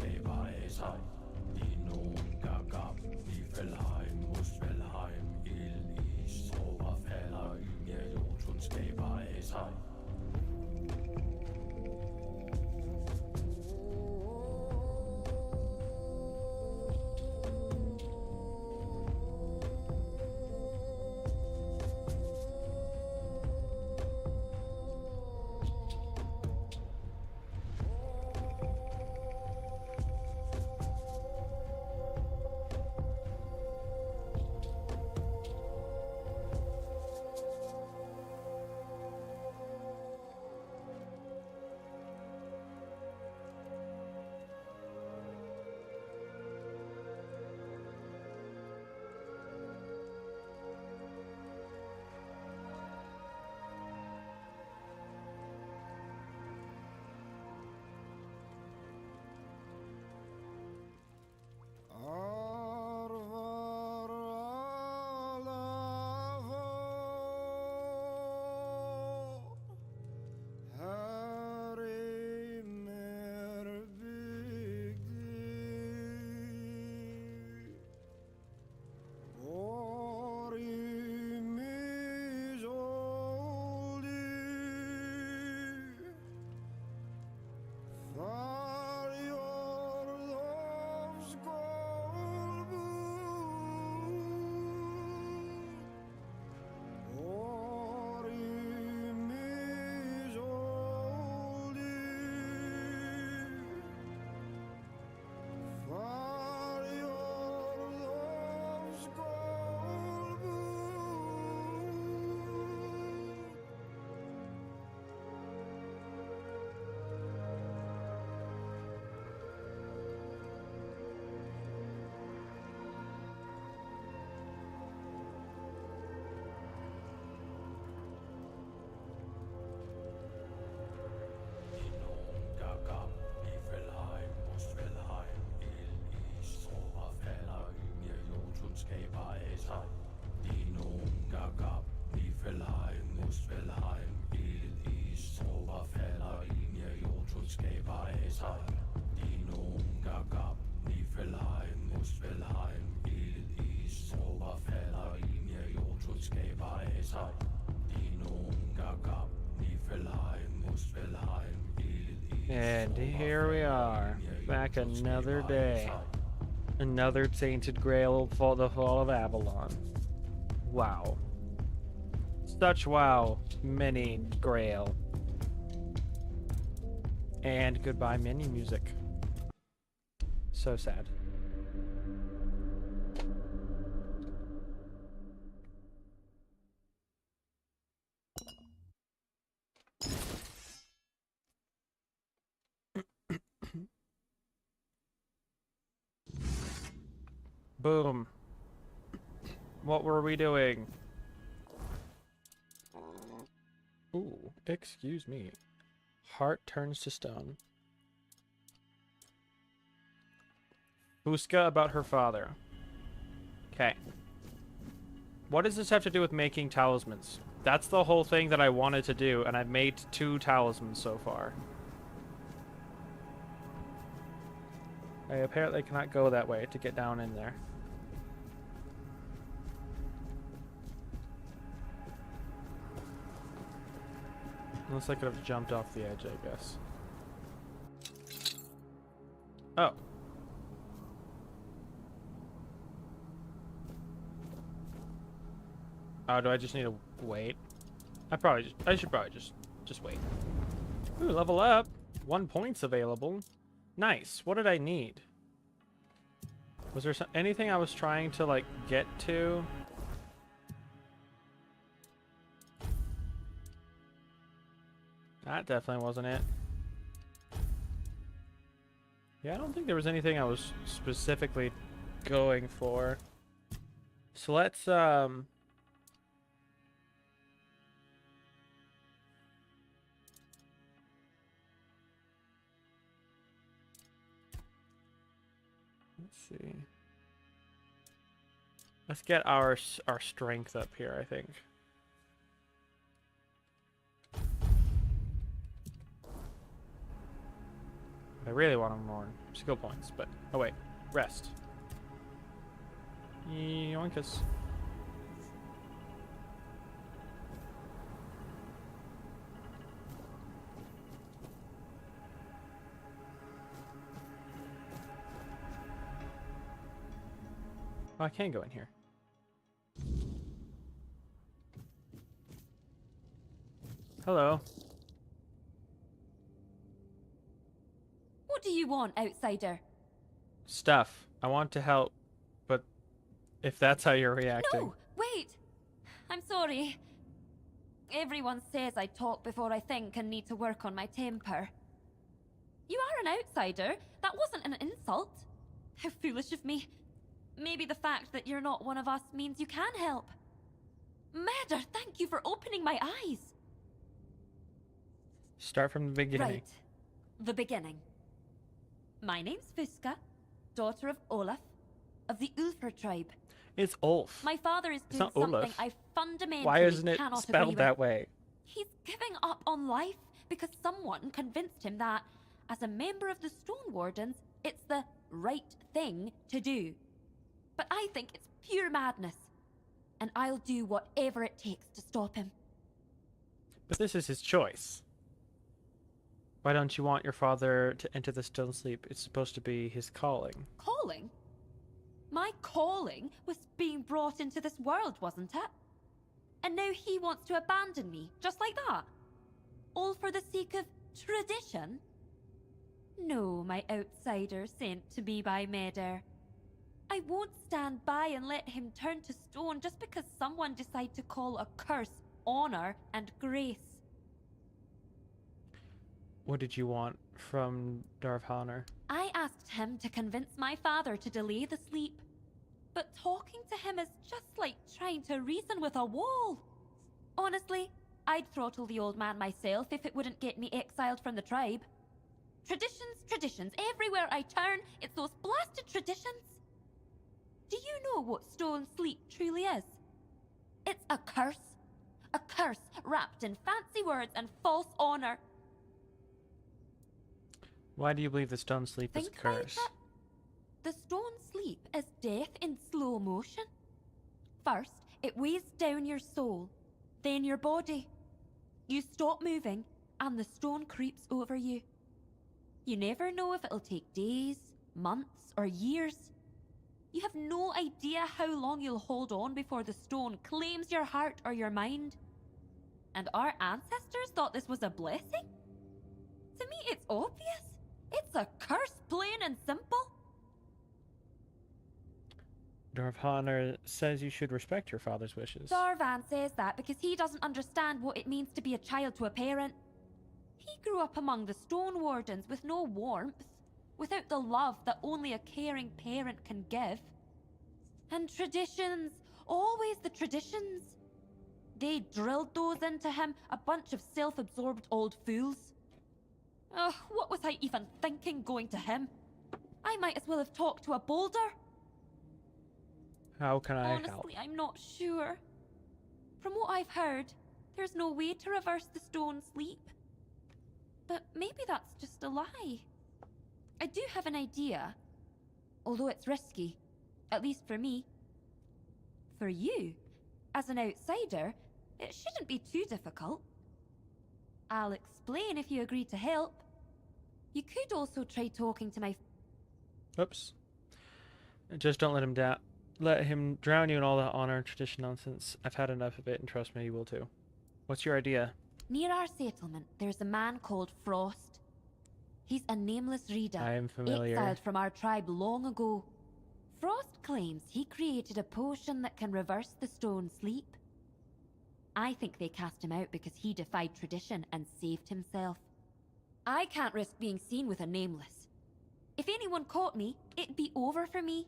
skaber af sig. I nogen gab, i Fælheim, Mustvelheim, ild i Strober falder, Inger Jotun skaber af sig. Skaber af sig. De nogen gab, i Fælheim, Mustvelheim, ild i Strober falder, Inger Jotun skaber af sig. De nogen gab, i Fælheim, Mustvelheim, ild i Strober falder, Inger Jotun skaber af sig. De nogen gab, i Fælheim, Mustvelheim, ild i And here we are, back another day. Another Tainted Grail for the Fall of Avalon. Wow. Such wow. Many Grail. And goodbye menu music. So sad. Boom. What were we doing? Ooh, excuse me. Heart turns to stone. Fuska about her father. Okay. What does this have to do with making talismans? That's the whole thing that I wanted to do, and I've made 2 talismans so far. I apparently cannot go that way to get down in there. Unless I could have jumped off the edge, I guess. Oh. Oh, do I just need to wait? I should probably just wait. Ooh, level up. 1 point's available. Nice. What did I need? Was there anything I was trying to, like, get to? That definitely wasn't it. Yeah, I don't think there was anything I was specifically going for. So let's, let's see. Let's get our strength up here, I think. I really want more skill points, but oh wait, rest. Yoinkus. Oh, I can go in here. Hello. What do you want, outsider? Stuff. I want to help, but if that's how you're reacting. No, wait. I'm sorry. Everyone says I talk before I think and need to work on my temper. You are an outsider. That wasn't an insult. How foolish of me. Maybe the fact that you're not one of us means you can help. Murder, thank you for opening my eyes. Start from the beginning. Right. The beginning. My name's Fuska, daughter of Olaf, of the Ulfr tribe. It's Ulf. My father is It's doing not something Olaf. I fundamentally Why isn't it cannot agree spelled with. that way? He's giving up on life because someone convinced him that, as a member of the Stone Wardens, it's the right thing to do. But I think it's pure madness, and I'll do whatever it takes to stop him. But this is his choice. Why don't you want your father to enter the Stone Sleep? It's supposed to be his calling. Calling? My calling was being brought into this world, wasn't it? And now he wants to abandon me, just like that? All for the sake of tradition? No, my outsider sent to me by Meder. I won't stand by and let him turn to stone just because someone decided to call a curse honor and grace. What did you want from Darvhaner? I asked him to convince my father to delay the sleep. But talking to him is just like trying to reason with a wall. Honestly, I'd throttle the old man myself if it wouldn't get me exiled from the tribe. Traditions, traditions. Everywhere I turn, it's those blasted traditions. Do you know what stone sleep truly is? It's a curse. A curse wrapped in fancy words and false honor. Why do you believe the Stone Sleep is a Think about curse? it. The stone sleep is death in slow motion. First, it weighs down your soul, then your body. You stop moving, and the stone creeps over you. You never know if it'll take days, months, or years. You have no idea how long you'll hold on before the stone claims your heart or your mind. And our ancestors thought this was a blessing? To me, it's obvious. It's a curse, plain and simple. Darvhaner says you should respect your father's wishes. Darvan says that because he doesn't understand what it means to be a child to a parent. He grew up among the Stone Wardens with no warmth, without the love that only a caring parent can give. And traditions, always the traditions. They drilled those into him, a bunch of self-absorbed old fools. Ugh, what was I even thinking going to him? I might as well have talked to a boulder. How can I help? Honestly, I'm not sure. From what I've heard, there's no way to reverse the stone sleep. But maybe that's just a lie. I do have an idea, although it's risky, at least for me. For you, as an outsider, it shouldn't be too difficult. I'll explain if you agree to help. You could also try talking to my... Oops. Just don't let him down. Let him drown you in all that honor and tradition nonsense. I've had enough of it, and trust me, you will too. What's your idea? Near our settlement, there's a man called Frost. He's a nameless reader, I am familiar. exiled from our tribe long ago. Frost claims he created a potion that can reverse the stone sleep. I think they cast him out because he defied tradition and saved himself. I can't risk being seen with a nameless. If anyone caught me, it'd be over for me.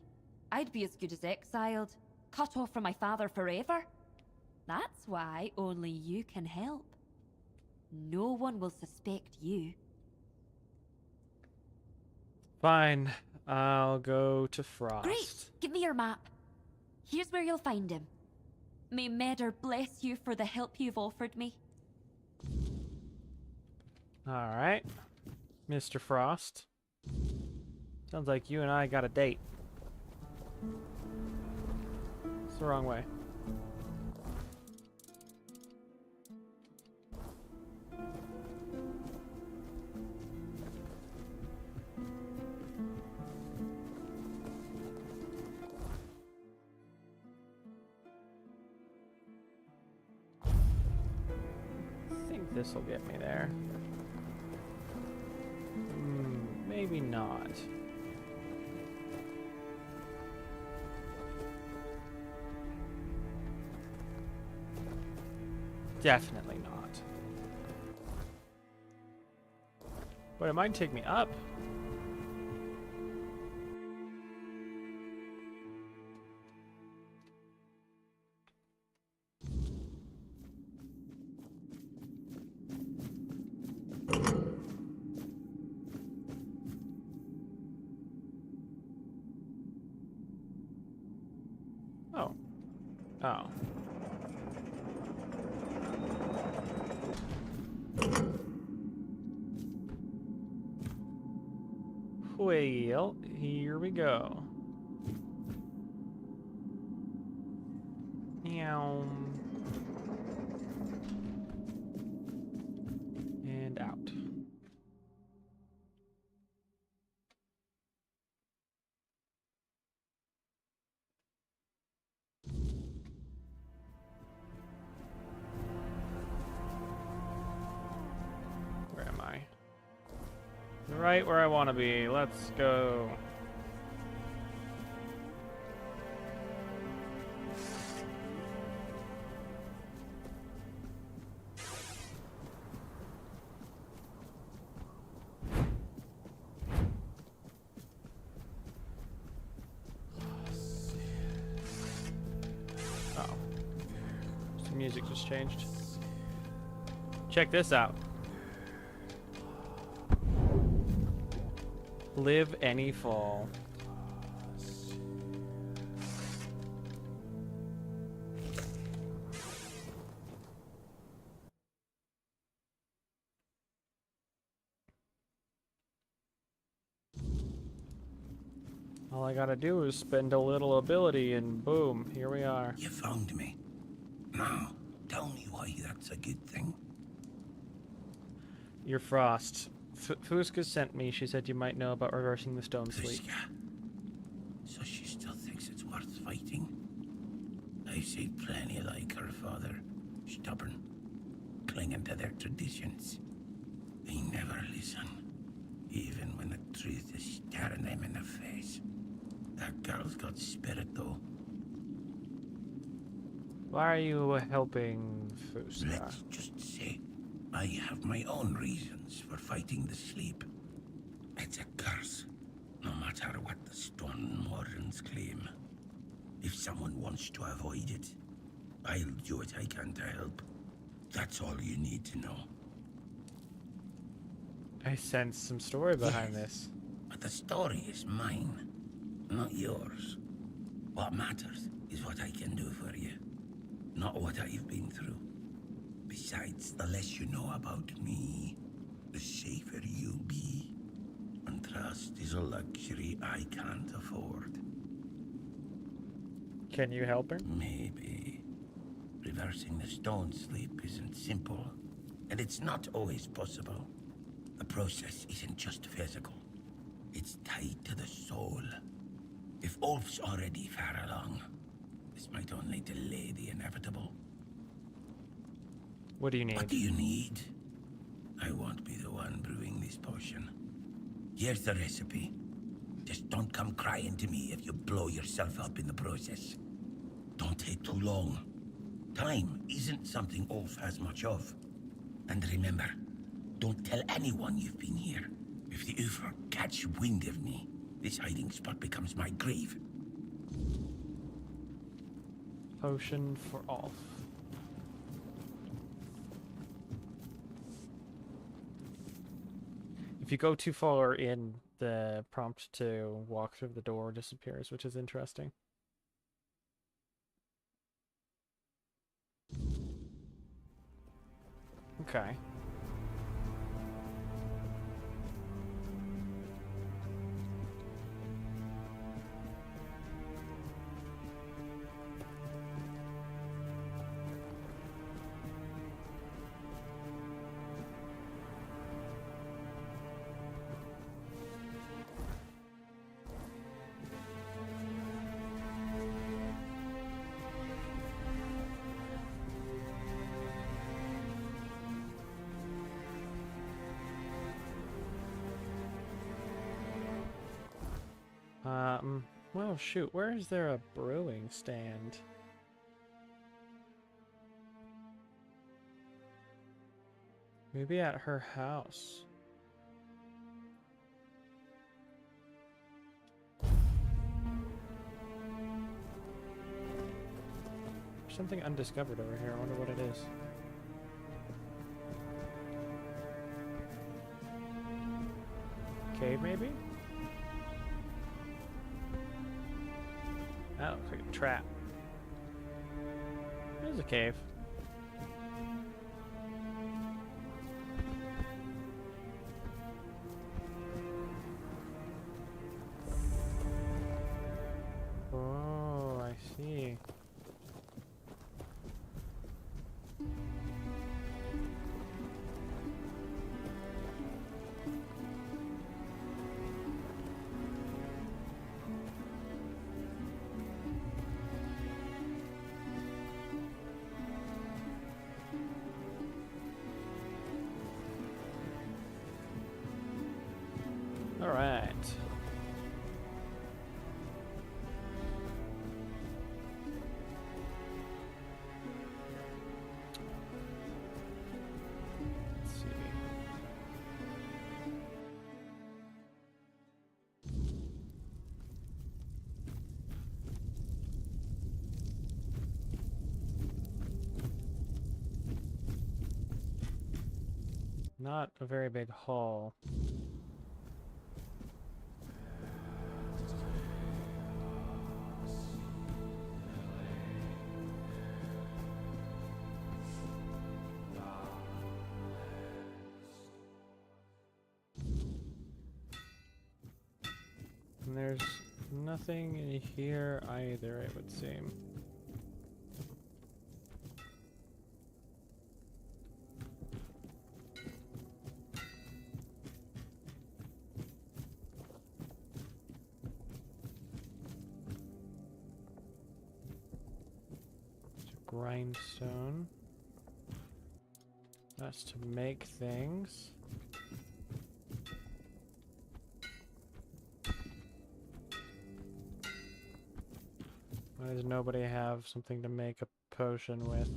I'd be as good as exiled, cut off from my father forever. That's why only you can help. No one will suspect you. Fine. I'll go to Frost. Great! Give me your map. Here's where you'll find him. May Meder bless you for the help you've offered me. Alright. Mr. Frost. Sounds like you and I got a date. It's the wrong way. I think this will get me there. Maybe not. Definitely not. But it might take me up. Oh. Oh. Well, here we go. Meow. And out. Where am I? Right where I want to be. Let's go. Oh. The music just changed. Check this out. Live any fall. All I gotta do is spend a little ability and boom, here we are. You found me. Now, tell me why that's a good thing. You're Frost. Fusca sent me. She said you might know about reversing the stone sleep. Fusca. So she still thinks it's worth fighting? I've seen plenty like her father. Stubborn. Clinging to their traditions. They never listen. Even when the truth is staring them in the face. That girl's got spirit, though. Why are you helping Fusca? Let's just say I have my own reasons for fighting the sleep. It's a curse, no matter what the Stone Wardens claim. If someone wants to avoid it, I'll do what I can to help. That's all you need to know. I sense some story behind this. But the story is mine, not yours. What matters is what I can do for you, not what I've been through. Besides, the less you know about me, the safer you'll be. And trust is a luxury I can't afford. Can you help her? Maybe. Reversing the stone sleep isn't simple, and it's not always possible. The process isn't just physical. It's tied to the soul. If Ulf's already far along, this might only delay the inevitable. What do you need? What do you need? I won't be the one brewing this potion. Here's the recipe. Just don't come crying to me if you blow yourself up in the process. Don't take too long. Time isn't something Ulf has much of. And remember, don't tell anyone you've been here. If the Ufer catch wind of me, this hiding spot becomes my grave. Potion for Ulf. If you go too far in, the prompt to walk through the door disappears, which is interesting. Okay. Well, shoot, where is there a brewing stand? Maybe at her house. There's something undiscovered over here. I wonder what it is. Cave, maybe? That looks like a trap. There's a cave. Oh, I see. All right. Let's see. Not a very big hall. And there's nothing in here either, it would seem. It's a grindstone. That's to make things. Why does nobody have something to make a potion with?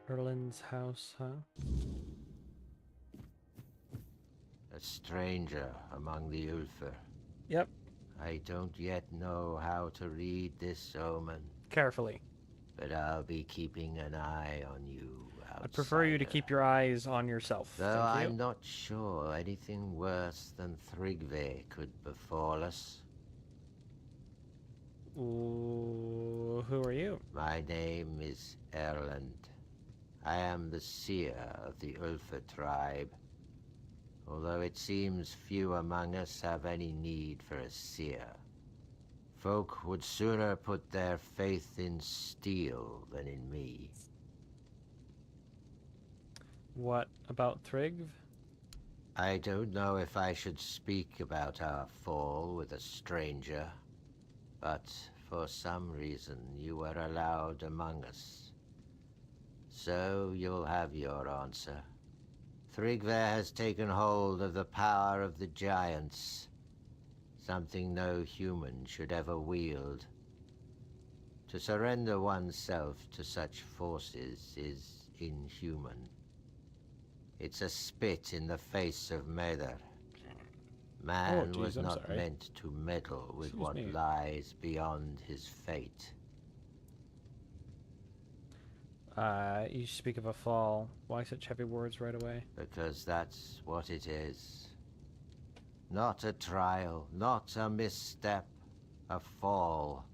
Erlin's house, huh? A stranger among the Ulfr. Yep. I don't yet know how to read this omen, Carefully. but I'll be keeping an eye on you. I'd prefer you to outsider. keep your eyes on yourself. Though Thank you. I'm not sure anything worse than Thrigve could befall us. Ooh, who are you? My name is Erland. I am the seer of the Ulfr tribe. Although it seems few among us have any need for a seer. Folk would sooner put their faith in steel than in me. What about Thrigv? I don't know if I should speak about our fall with a stranger, but for some reason you were allowed among us. So you'll have your answer. Thrigve has taken hold of the power of the giants, something no human should ever wield. To surrender oneself to such forces is inhuman. It's a spit in the face of Mather. Man geez, was I'm not sorry. meant to meddle with Excuse what me. lies beyond his fate. You speak of a fall. Why such heavy words right away? Because that's what it is. Not a trial, not a misstep, a fall.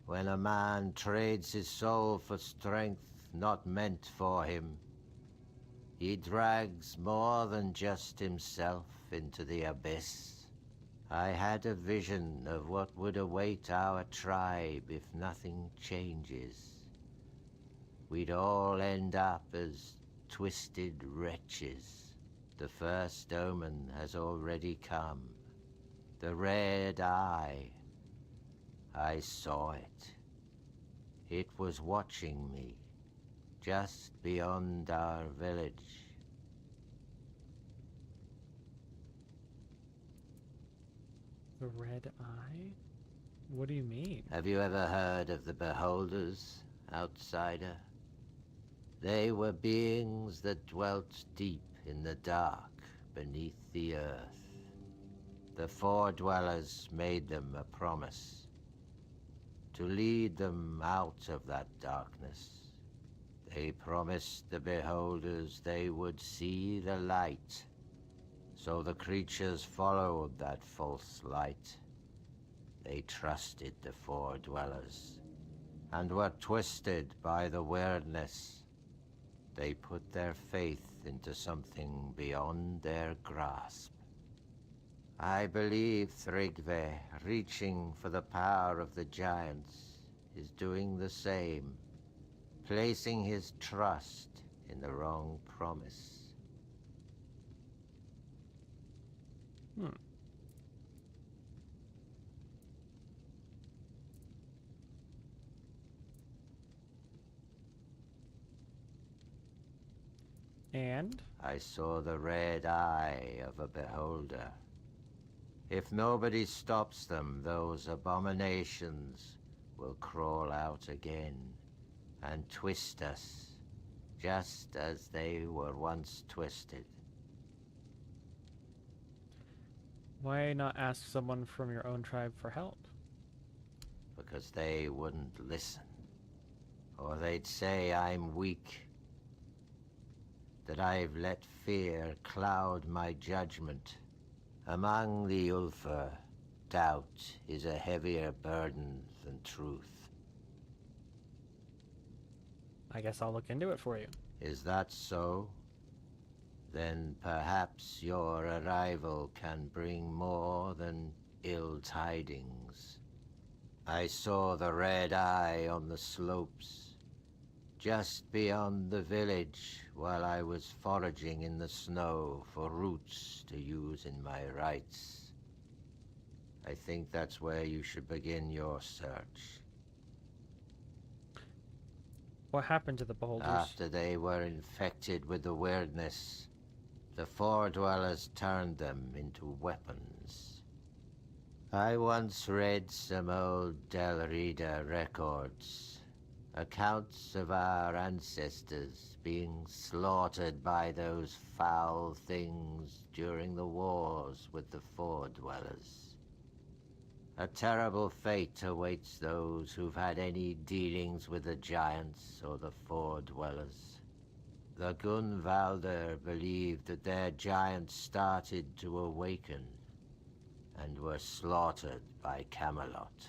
When a man trades his soul for strength not meant for him, he drags more than just himself into the abyss. I had a vision of what would await our tribe if nothing changes. We'd all end up as twisted wretches. The first omen has already come. The red eye. I saw it. It was watching me, just beyond our village. The red eye? What do you mean? Have you ever heard of the Beholders, outsider? They were beings that dwelt deep in the dark beneath the earth. The Four Dwellers made them a promise to lead them out of that darkness. They promised the Beholders they would see the light. So the creatures followed that false light. They trusted the Four Dwellers and were twisted by the weirdness. They put their faith into something beyond their grasp. I believe Thrygve, reaching for the power of the giants, is doing the same, placing his trust in the wrong promise. And? I saw the red eye of a beholder. If nobody stops them, those abominations will crawl out again and twist us, just as they were once twisted. Why not ask someone from your own tribe for help? Because they wouldn't listen. Or they'd say I'm weak, that I've let fear cloud my judgment. Among the Ulfar, doubt is a heavier burden than truth. I guess I'll look into it for you. Is that so? Then perhaps your arrival can bring more than ill tidings. I saw the red eye on the slopes, just beyond the village, while I was foraging in the snow for roots to use in my rites. I think that's where you should begin your search. What happened to the beholders? After they were infected with the weirdness, the Four Dwellers turned them into weapons. I once read some old Del Rida records, accounts of our ancestors being slaughtered by those foul things during the wars with the Four Dwellers. A terrible fate awaits those who've had any dealings with the giants or the Four Dwellers. The Gunvalder believed that their giants started to awaken and were slaughtered by Camelot.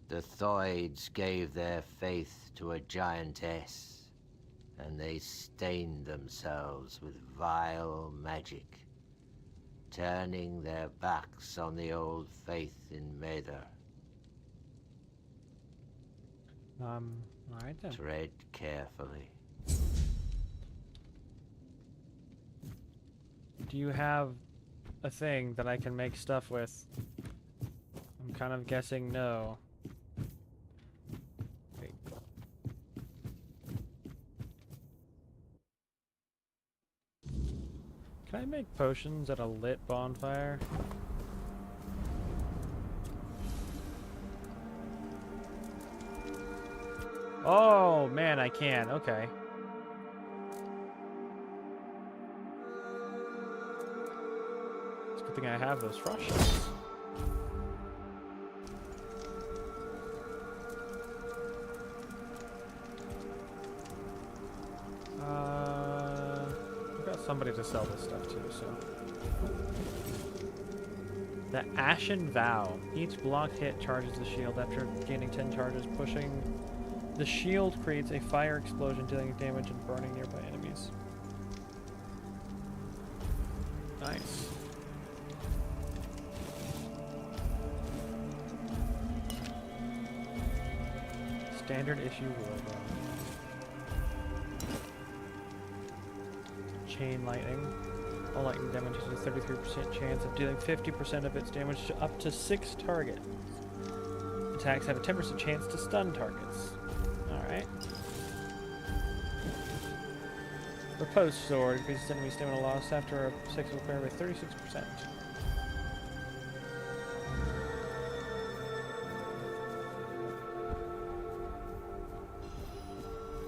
The Thoids gave their faith to a giantess, and they stained themselves with vile magic, turning their backs on the old faith in Medar. Alright then. Tread carefully. Do you have a thing that I can make stuff with? I'm kind of guessing no. Wait. Can I make potions at a lit bonfire? Oh man, I can. Okay. It's a good thing I have those frost shells. I've got somebody to sell this stuff to, so. The Ashen Vow. Each block hit charges the shield after gaining 10 charges. Pushing the shield creates a fire explosion, dealing damage and burning nearby enemies. Nice. Standard issue Warbow. Chain lightning. All lightning damage has a 33% chance of dealing 50% of its damage to up to 6 targets. attacks have a 10% chance to stun targets. Alright. Riposte Sword increases enemy stamina loss after a successful parry by 36%.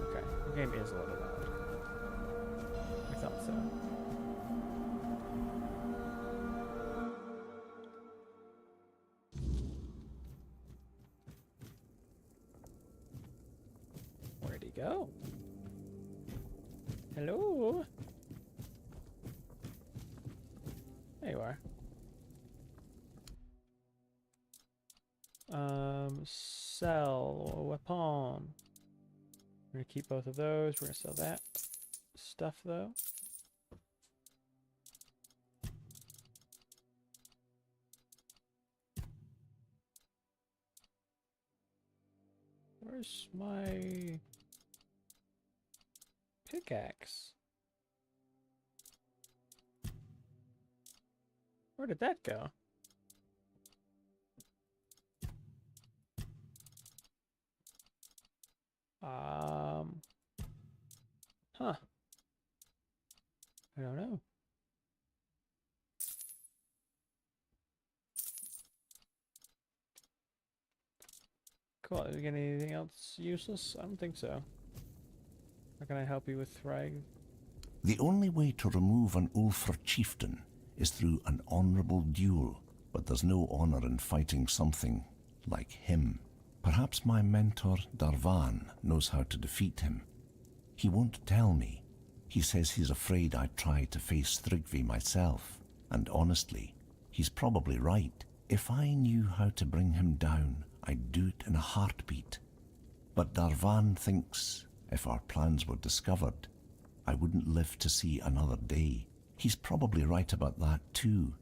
Okay, the game is a little loud. I thought so. Where'd he go? Hello? There you are. Sell a weapon. We're gonna keep both of those. We're gonna sell that stuff though. Where's my pickaxe? Where did that go? Huh. I don't know. Cool. Did we get anything else useless? I don't think so. How can I help you with Thrag? The only way to remove an Ulfr chieftain is through an honourable duel, but there's no honour in fighting something like him. Perhaps my mentor Darvan knows how to defeat him. He won't tell me. He says he's afraid I'd try to face Thrygvi myself, and honestly, he's probably right. If I knew how to bring him down, I'd do it in a heartbeat. But Darvan thinks if our plans were discovered, I wouldn't live to see another day. He's probably right about that too.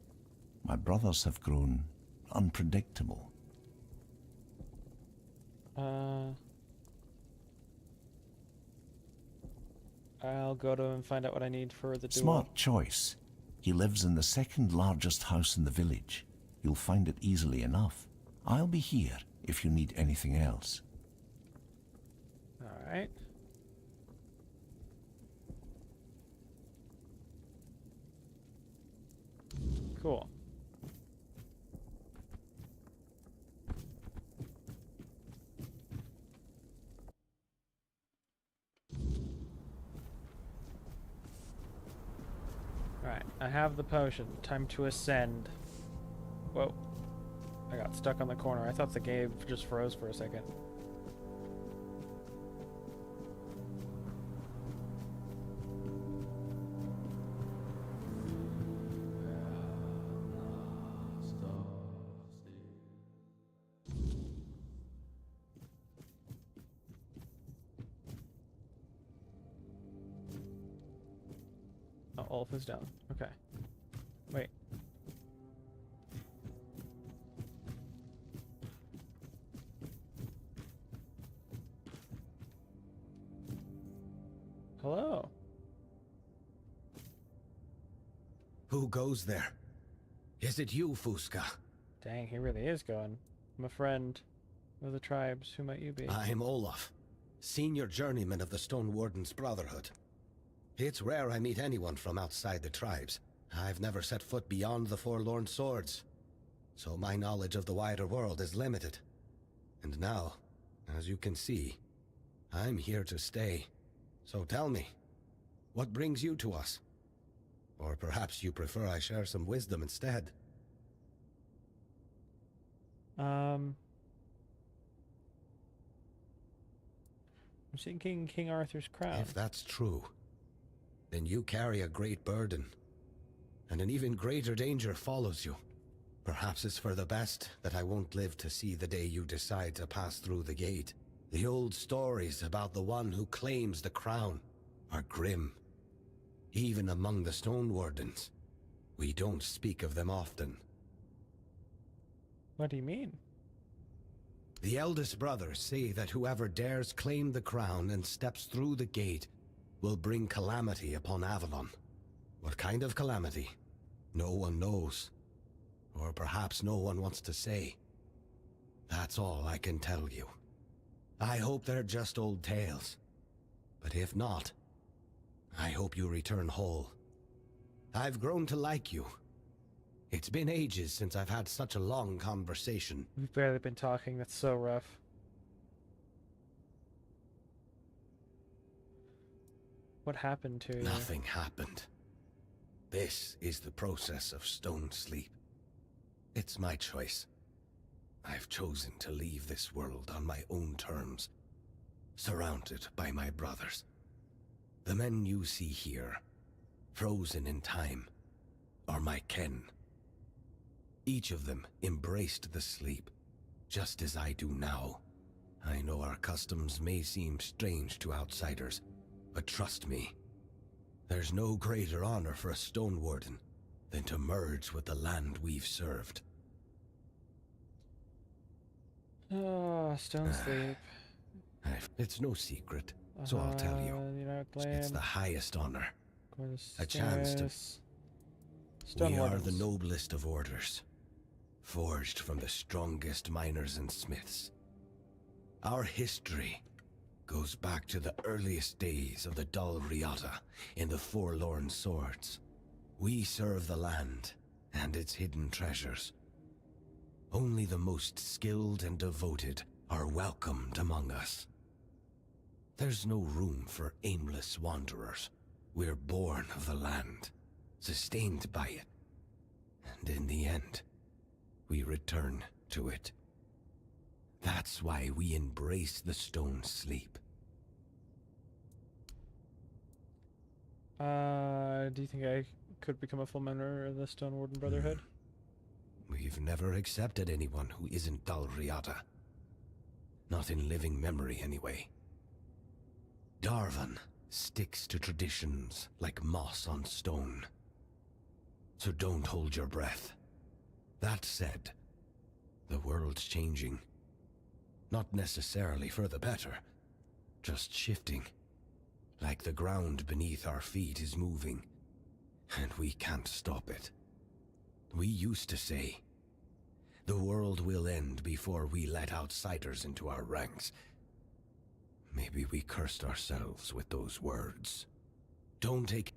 My brothers have grown unpredictable. I'll go to him and find out what I need for the duel. Smart choice. He lives in the second largest house in the village. You'll find it easily enough. I'll be here if you need anything else. Alright. Cool. Alright, I have the potion. Time to ascend. Whoa. I got stuck on the corner. I thought the game just froze for a second. Oh, Ulf is down. Okay. Wait. Hello. Who goes there? Is it you, Fusca? Dang, he really is going. I'm a friend of the tribes. Who might you be? I'm Olaf, senior journeyman of the Stone Warden's Brotherhood. It's rare I meet anyone from outside the tribes. I've never set foot beyond the Forlorn Swords, so my knowledge of the wider world is limited. And now, as you can see, I'm here to stay. So tell me, what brings you to us? Or perhaps you prefer I share some wisdom instead? I'm seeking King Arthur's crown. If that's true, then you carry a great burden, and an even greater danger follows you. Perhaps it's for the best that I won't live to see the day you decide to pass through the gate. The old stories about the one who claims the crown are grim. Even among the Stone Wardens, we don't speak of them often. What do you mean? The eldest brothers say that whoever dares claim the crown and steps through the gate will bring calamity upon Avalon. What kind of calamity? No one knows. Or perhaps no one wants to say. That's all I can tell you. I hope they're just old tales. But if not, I hope you return whole. I've grown to like you. It's been ages since I've had such a long conversation. We've barely been talking. That's so rough. What happened to you? Nothing happened. This is the process of stone sleep. It's my choice. I've chosen to leave this world on my own terms, surrounded by my brothers. The men you see here, frozen in time, are my kin. Each of them embraced the sleep, just as I do now. I know our customs may seem strange to outsiders, but trust me, there's no greater honor for a stone warden than to merge with the land we've served. Oh, stone sleep. It's no secret, so I'll tell you. It's the highest honor. A chance to... We are the noblest of orders, forged from the strongest miners and smiths. Our history goes back to the earliest days of the Dal Riata in the Forlorn Swords. We serve the land and its hidden treasures. Only the most skilled and devoted are welcomed among us. There's no room for aimless wanderers. We're born of the land, sustained by it. And in the end, we return to it. That's why we embrace the stone sleep. Do you think I could become a full member of the Stone Warden Brotherhood? We've never accepted anyone who isn't Dal Riata. Not in living memory, anyway. Darvan sticks to traditions like moss on stone. So don't hold your breath. That said, the world's changing. Not necessarily for the better, just shifting. Like the ground beneath our feet is moving, and we can't stop it. We used to say, the world will end before we let outsiders into our ranks. Maybe we cursed ourselves with those words. Don't take...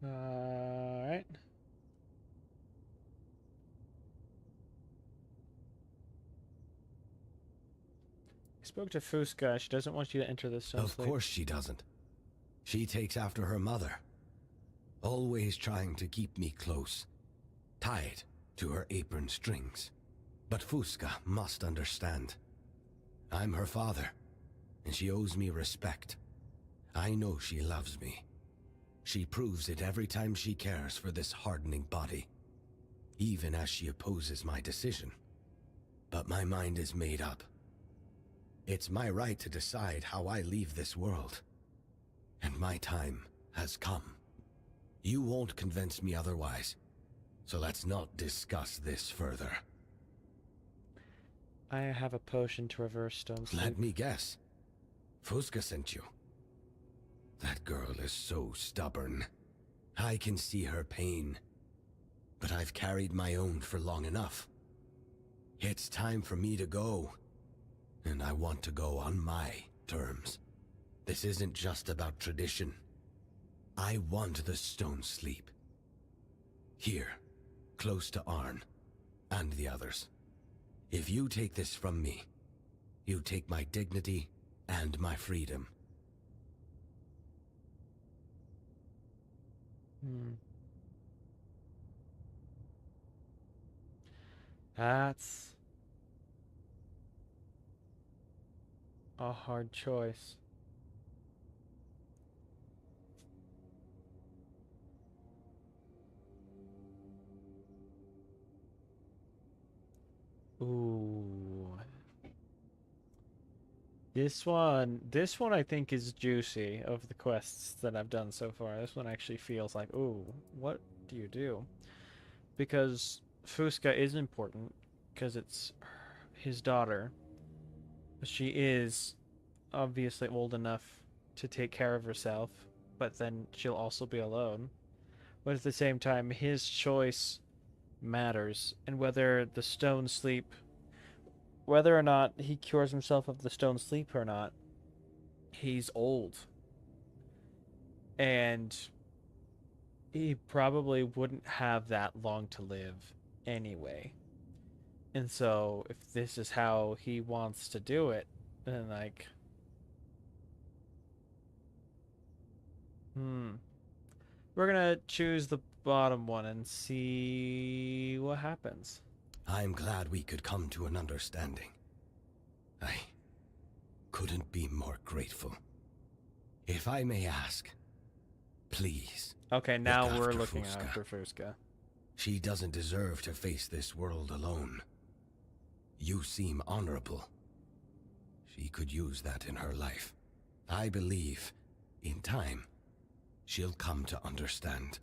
Alright. I spoke to Fusca. She doesn't want you to enter this stone Of sleep. course she doesn't. She takes after her mother. Always trying to keep me close. Tied to her apron strings. But Fusca must understand. I'm her father, and she owes me respect. I know she loves me. She proves it every time she cares for this hardening body. Even as she opposes my decision. But my mind is made up. It's my right to decide how I leave this world. And my time has come. You won't convince me otherwise. So let's not discuss this further. I have a potion to reverse stone sleep. Let me guess. Fusca sent you. That girl is so stubborn. I can see her pain. But I've carried my own for long enough. It's time for me to go. And I want to go on my terms. This isn't just about tradition. I want the stone sleep. Here, close to Arn, and the others. If you take this from me, you take my dignity and my freedom. That's a hard choice. Ooh. This one I think is juicy of the quests that I've done so far. This one actually feels like, ooh, what do you do? Because Fusca is important, because it's his daughter. She is obviously old enough to take care of herself, but then she'll also be alone. But at the same time, his choice matters, and whether the stone sleep whether or not he cures himself of the stone sleep or not, he's old. And he probably wouldn't have that long to live anyway. And so, if this is how he wants to do it, then, like... We're gonna choose the bottom one and see what happens. I'm glad we could come to an understanding. I couldn't be more grateful. If I may ask, please. Okay, now look we're after looking Fusca. after Fusca. She doesn't deserve to face this world alone. You seem honorable. She could use that in her life. I believe, in time, she'll come to understand.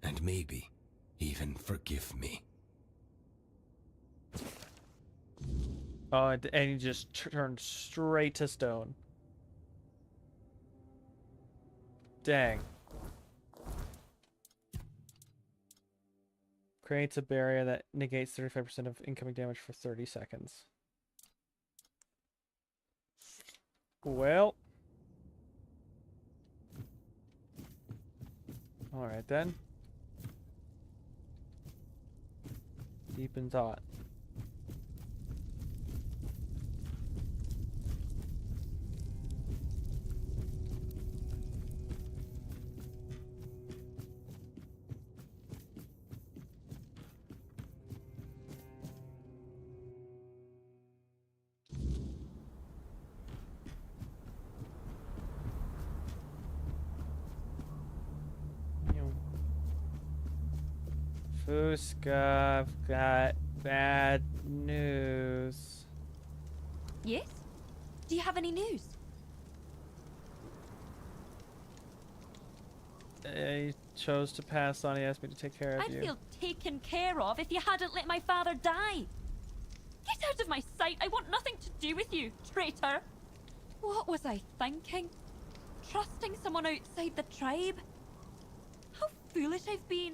And maybe even forgive me. Oh, and he just turned straight to stone. Dang. Creates a barrier that negates 35% of incoming damage for 30 seconds. Well. Alright then. Deep in thought. Fusca, I've got bad news. Yes? Do you have any news? He chose to pass on. He asked me to take care of I'd you. feel taken care of if you hadn't let my father die. Get out of my sight. I want nothing to do with you, traitor. What was I thinking? Trusting someone outside the tribe? How foolish I've been.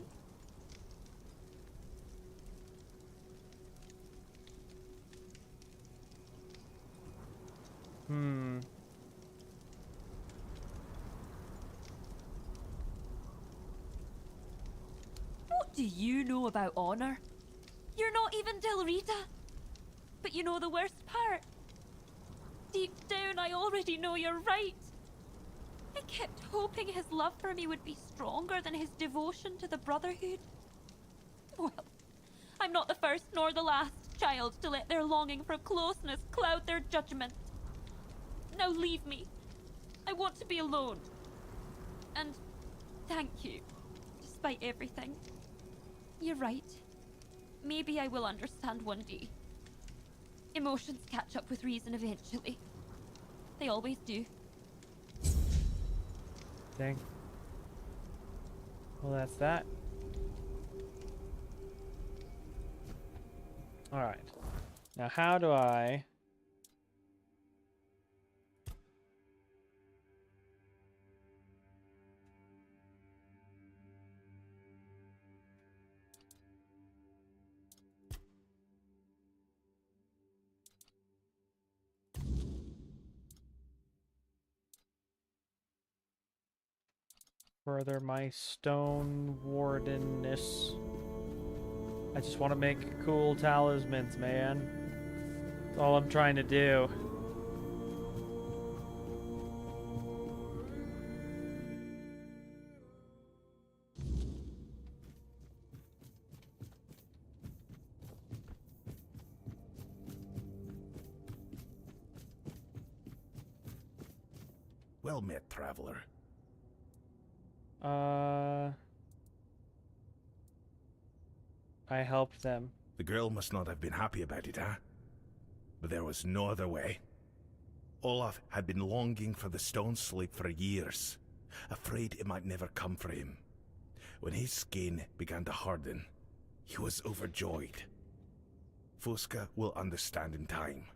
What do you know about honor? You're not even Del Rita. But you know the worst part? Deep down, I already know you're right. I kept hoping his love for me would be stronger than his devotion to the Brotherhood. Well, I'm not the first nor the last child to let their longing for closeness cloud their judgment. Now leave me. I want to be alone. And thank you, despite everything. You're right. Maybe I will understand one day. Emotions catch up with reason eventually. They always do. Dang. Well, that's that. Alright. Now, how do I... further my stone wardenness? I just want to make cool talismans, man. That's all I'm trying to do. Well met, traveler. I helped them. The girl must not have been happy about it, huh? But there was no other way. Olaf had been longing for the stone sleep for years, afraid it might never come for him. When his skin began to harden, he was overjoyed. Fusca will understand in time.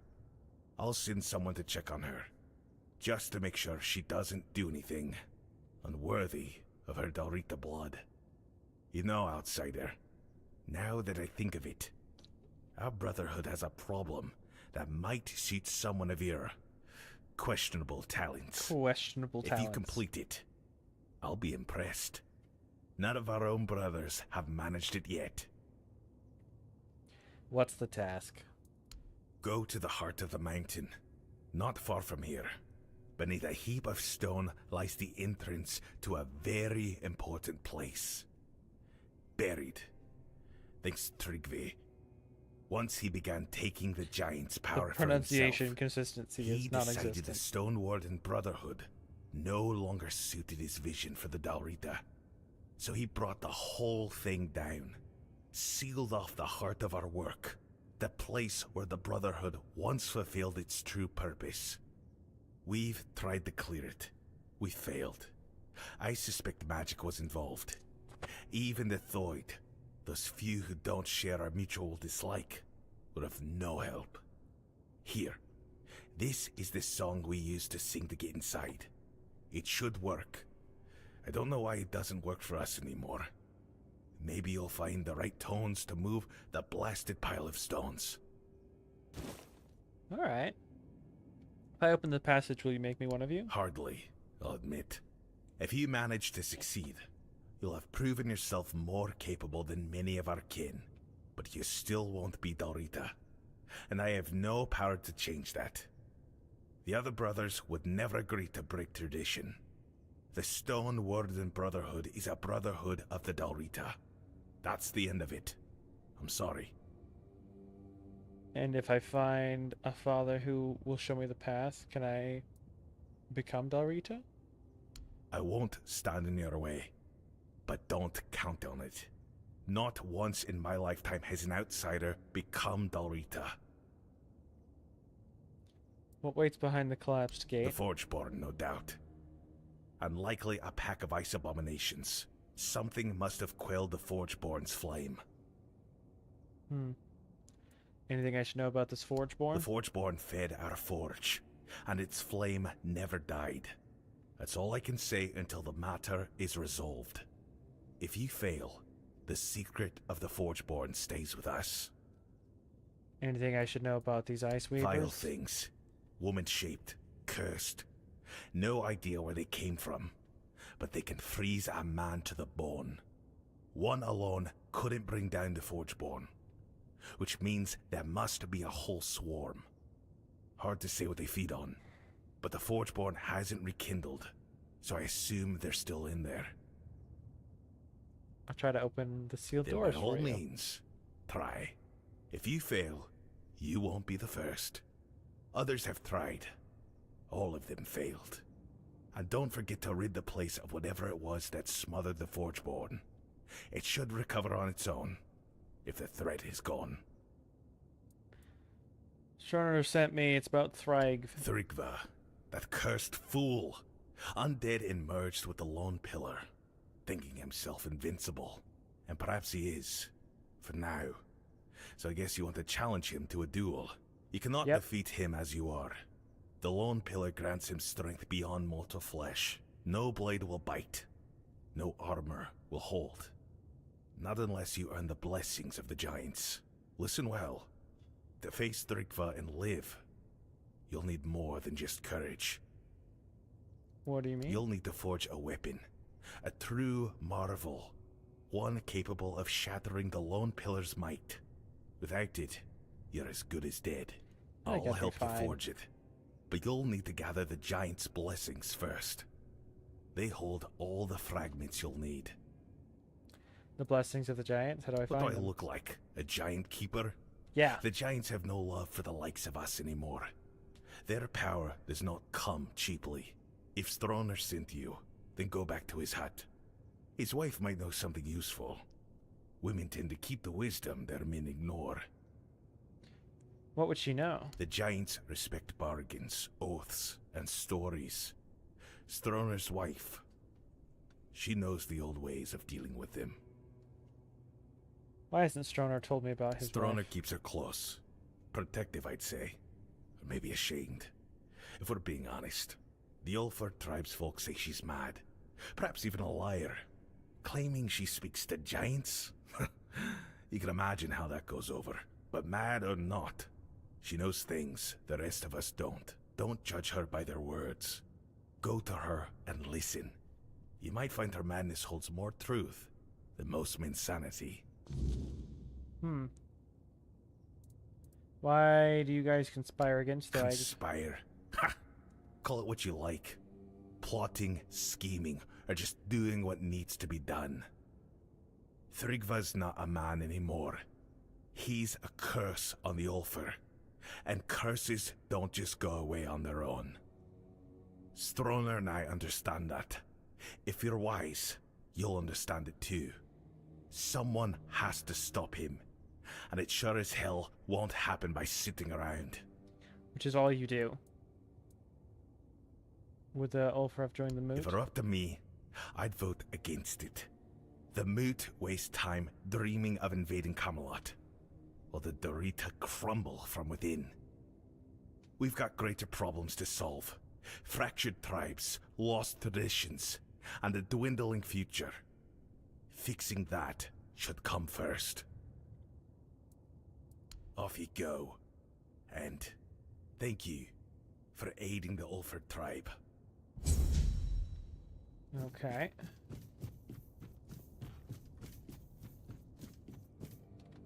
I'll send someone to check on her, just to make sure she doesn't do anything unworthy of her Dalrita blood. You know, outsider, now that I think of it, Our brotherhood has a problem that might suit someone of your questionable talents. Questionable If talents. you complete it, I'll be impressed. None of our own brothers have managed it yet. What's the task? Go to the heart of the mountain, not far from here. Beneath a heap of stone lies the entrance to a very important place. Buried. Thanks Tryggvi. Once he began taking the giant's power The for pronunciation himself, consistency he is decided the non-existent. Stone Warden Brotherhood no longer suited his vision for the Dalrita. So he brought the whole thing down, sealed off the heart of our work, the place where the Brotherhood once fulfilled its true purpose. We've tried to clear it. We failed. I suspect magic was involved. Even the Thoid, those few who don't share our mutual dislike, would have no help. Here, this is the song we used to sing to get inside. It should work. I don't know why it doesn't work for us anymore. Maybe you'll find the right tones to move the blasted pile of stones. Alright. If I open the passage, will you make me one of you? Hardly, I'll admit. If you manage to succeed, you'll have proven yourself more capable than many of our kin. But you still won't be Dalrita. And I have no power to change that. The other brothers would never agree to break tradition. The Stone Warden Brotherhood is a brotherhood of the Dalrita. That's the end of it. I'm sorry. And if I find a father who will show me the path, can I become Dalrita? I won't stand in your way, but don't count on it. Not once in my lifetime has an outsider become Dalrita. What waits behind the collapsed The gate? Forgeborn, no doubt. And likely a pack of ice abominations. Something must have quelled the Forgeborn's flame. Anything I should know about this Forgeborn? The Forgeborn fed our forge, and its flame never died. That's all I can say until the matter is resolved. If you fail, the secret of the Forgeborn stays with us. Anything I should know about these ice weavers? Vile things. Woman-shaped. Cursed. No idea where they came from. But they can freeze a man to the bone. One alone couldn't bring down the Forgeborn. Which means there must be a whole swarm. Hard to say what they feed on. But the Forgeborn hasn't rekindled. So I assume they're still in there. I'll try to open the sealed Then doors by all for you. means, try. If you fail, you won't be the first. Others have tried. All of them failed. And don't forget to rid the place of whatever it was that smothered the Forgeborn. It should recover on its own, if the threat is gone. Stroner sent me. It's about Thrygv. Thrygva, that cursed fool. Undead and merged with the Lone Pillar, thinking himself invincible. And perhaps he is, for now. So I guess you want to challenge him to a duel. You cannot defeat him as you are. The Lone Pillar grants him strength beyond mortal flesh. No blade will bite. No armor will hold. Not unless you earn the blessings of the giants. Listen well. To face Thrygva and live, you'll need more than just courage. What do you mean? You'll need to forge a weapon. A true marvel. One capable of shattering the Lone Pillar's might. Without it, you're as good as dead. I think I'll I'll be help you fine. forge it. But you'll need to gather the giant's blessings first. They hold all the fragments you'll need. The blessings of the giants? How do I What find do I them? look like? A giant keeper? Yeah. The giants have no love for the likes of us anymore. Their power does not come cheaply. If Stroner sent you, then go back to his hut. His wife might know something useful. Women tend to keep the wisdom their men ignore. What would she know? The giants respect bargains, oaths, and stories. Stroner's wife, she knows the old ways of dealing with them. Why hasn't Stroner told me about his Stroner wife? keeps her close. Protective, I'd say. Or maybe ashamed. If we're being honest, the Ulford tribesfolk say she's mad. Perhaps even a liar. Claiming she speaks to giants? You can imagine how that goes over. But mad or not, she knows things the rest of us don't. Don't judge her by their words. Go to her and listen. You might find her madness holds more truth than most men's sanity. Why do you guys conspire against her? Conspire? Ha! Call it what you like. Plotting, scheming, or just doing what needs to be done. Thrygva's not a man anymore. He's a curse on the Ulfr. And curses don't just go away on their own. Stroner and I understand that. If you're wise, you'll understand it too. Someone has to stop him. And it sure as hell won't happen by sitting around. Which is all you do. Would the Ulfr have joined the moot? If it were up to me, I'd vote against it. The moot wastes time dreaming of invading Camelot, while the Dorita crumble from within. We've got greater problems to solve. Fractured tribes, lost traditions, and a dwindling future. Fixing that should come first. Off you go. And thank you for aiding the Ulford tribe. Okay.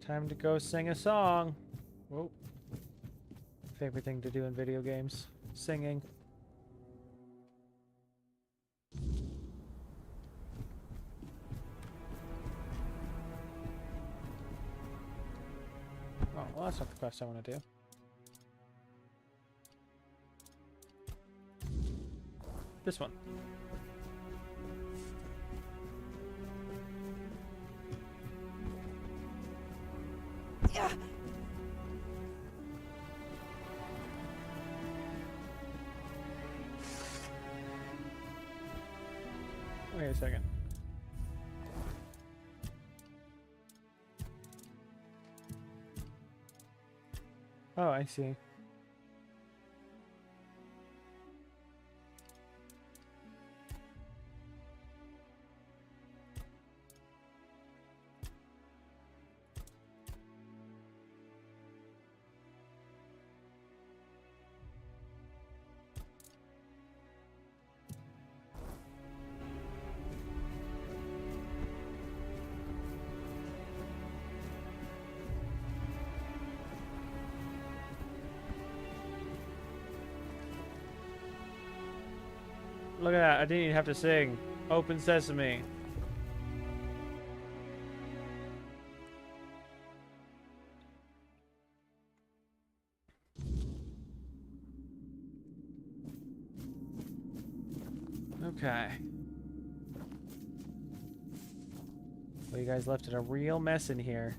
Time to go sing a song. Whoa. Favorite thing to do in video games. Singing. Oh, well, that's not the quest I want to do. This one. Wait a second. Oh, I see. Look at that, I didn't even have to sing. Open sesame. Okay. Well, you guys left it a real mess in here.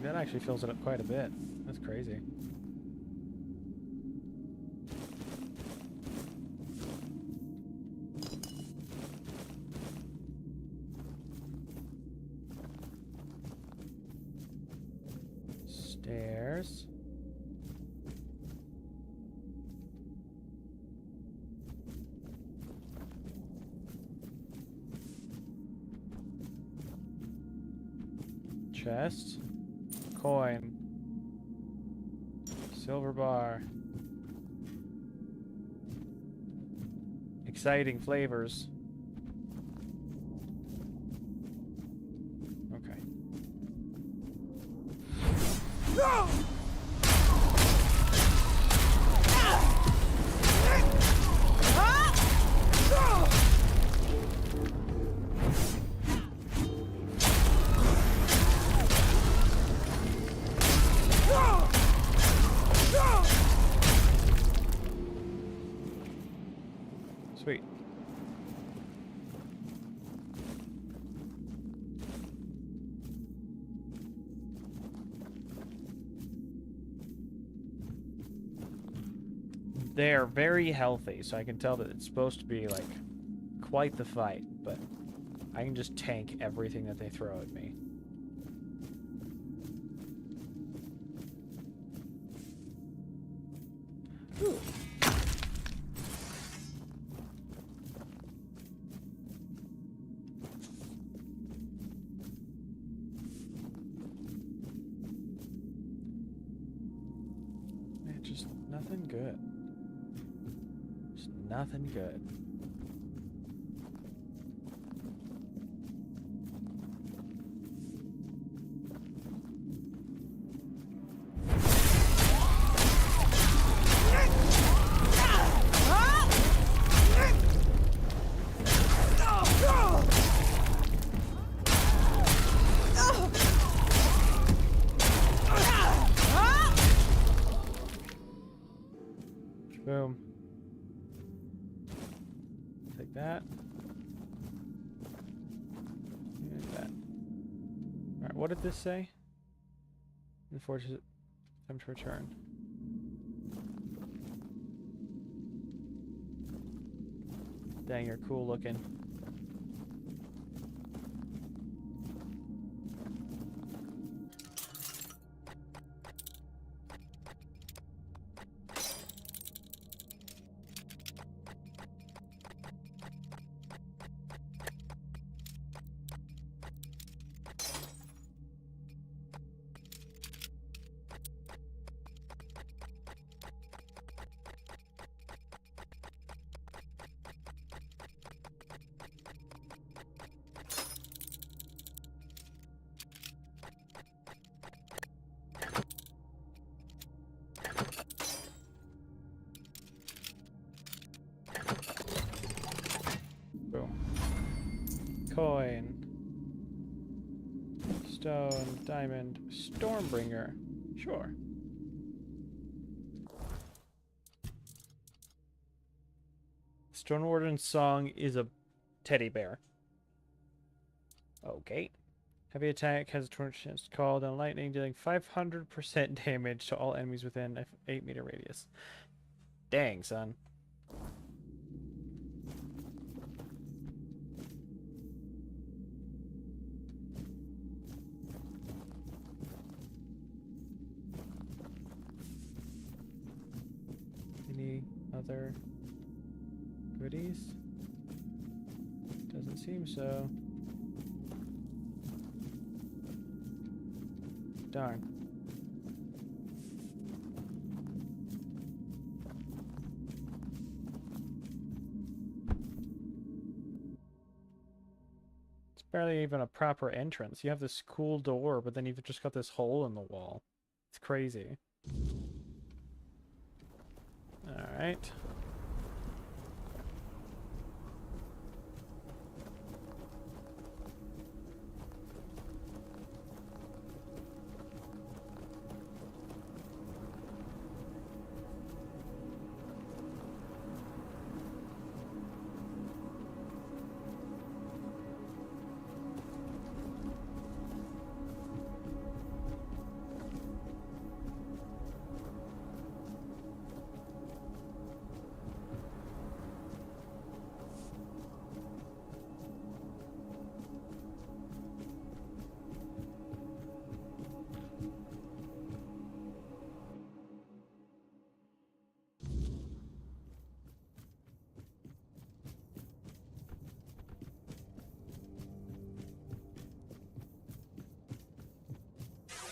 That actually fills it up quite a bit. That's crazy. Stairs. Chest. Coin. Silver bar. Exciting flavors. Okay. Sweet. They're very healthy, so I can tell that it's supposed to be, like, quite the fight. but I can just tank everything that they throw at me. Ooh. Man, just nothing good. Just nothing good. Boom. Take that. And that. Alright, what did this say? Unfortunate. Time to return. Dang, you're cool looking. Coin. Stone, diamond, Stormbringer. Sure. Stonewarden's song is a teddy bear. Okay. Heavy attack has a torch called and lightning, dealing 500% damage to all enemies within an 8-meter radius. Dang, son. Any other goodies? Doesn't seem so. Darn. It's barely even a proper entrance. You have this cool door, but then you've just got this hole in the wall. It's crazy. Alright.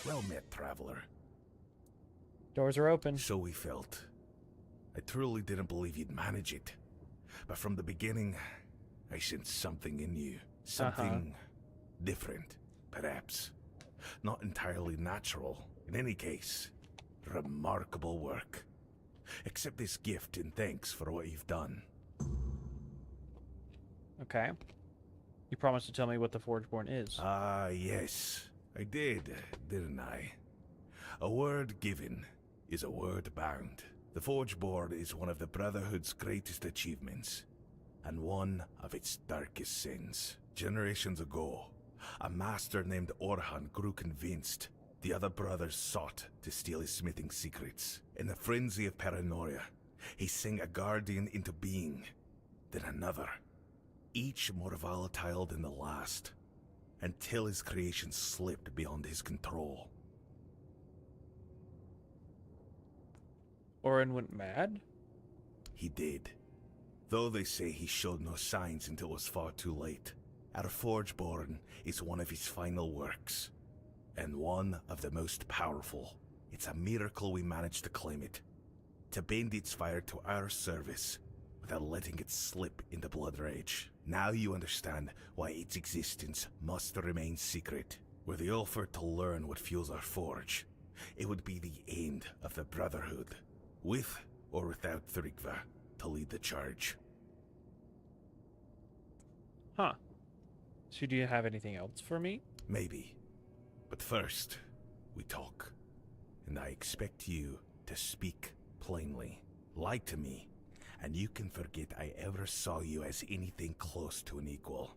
Well met, traveler. Doors are open. So we felt. I truly didn't believe you'd manage it. But from the beginning, I sensed something in you. Something different, perhaps. Not entirely natural. In any case, remarkable work. Accept this gift in thanks for what you've done. Okay. You promised to tell me what the Forgeborn is. Ah, yes. I did, didn't I? A word given is a word bound. The Forgeborn is one of the Brotherhood's greatest achievements, and one of its darkest sins. Generations ago, a master named Orhan grew convinced the other brothers sought to steal his smithing secrets. In the frenzy of paranoia, he sang a guardian into being, then another, each more volatile than the last, until his creation slipped beyond his control. Orin went mad? He did. Though they say he showed no signs until it was far too late. Our Forgeborn is one of his final works, and one of the most powerful. It's a miracle we managed to claim it, to bend its fire to our service without letting it slip into Blood Rage. Now you understand why its existence must remain secret. Were the Ulfr to learn what fuels our forge, it would be the end of the Brotherhood, with or without Thrigva to lead the charge. Huh. So do you have anything else for me? Maybe. But first, we talk. And I expect you to speak plainly. Lie to me, and you can forget I ever saw you as anything close to an equal.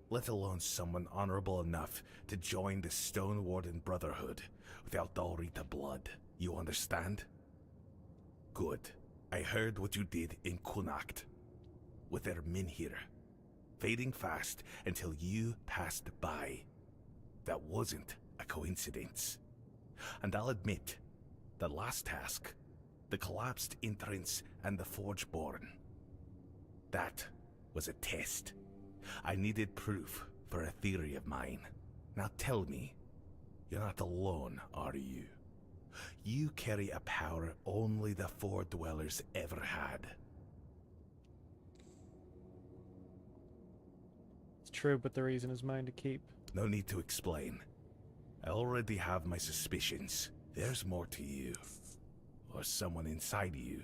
Let alone someone honorable enough to join the Stone Warden Brotherhood without Dalrita blood. You understand? Good. I heard what you did in Connacht with their Minhir, fading fast until you passed by. That wasn't a coincidence. And I'll admit, the last task, the collapsed entrance and the Forgeborn, that was a test. I needed proof for a theory of mine. Now tell me, you're not alone, are you? You carry a power only the Four Dwellers ever had. It's true, but the reason is mine to keep. No need to explain. I already have my suspicions. There's more to you. Or someone inside you.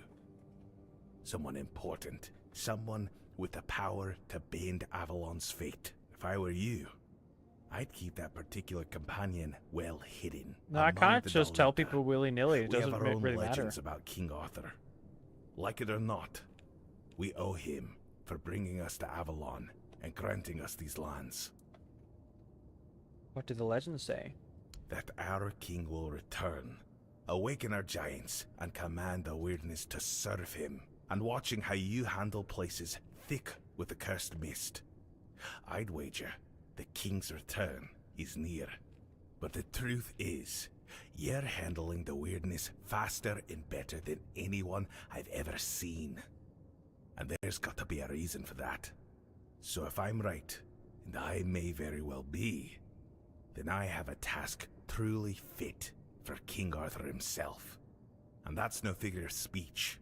Someone important. Someone with the power to bend Avalon's fate. If I were you, I'd keep that particular companion well hidden. No, I can't just tell people willy-nilly. It doesn't we have our own really legends matter. about King Arthur. Like it or not, we owe him for bringing us to Avalon and granting us these lands. What do the legends say? That our king will return, awaken our giants, and command the weirdness to serve him. And watching how you handle places thick with the cursed mist, I'd wager the king's return is near. But the truth is, you're handling the weirdness faster and better than anyone I've ever seen. And there's got to be a reason for that. So if I'm right, and I may very well be, then I have a task truly fit for King Arthur himself. And that's no figure of speech.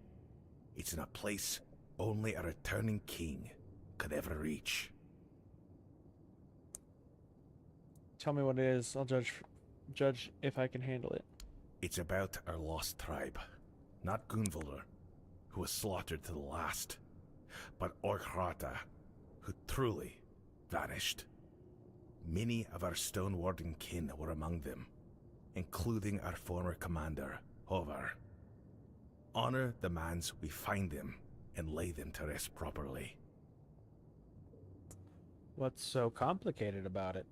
It's in a place only a returning king could ever reach. Tell me what it is. I'll judge if I can handle it. It's about our lost tribe. Not Gunvalder, who was slaughtered to the last, but Orkrata, who truly vanished. Many of our Stone Warden kin were among them, including our former commander, Hovar. Honor the mans we find them and lay them to rest properly. What's so complicated about it?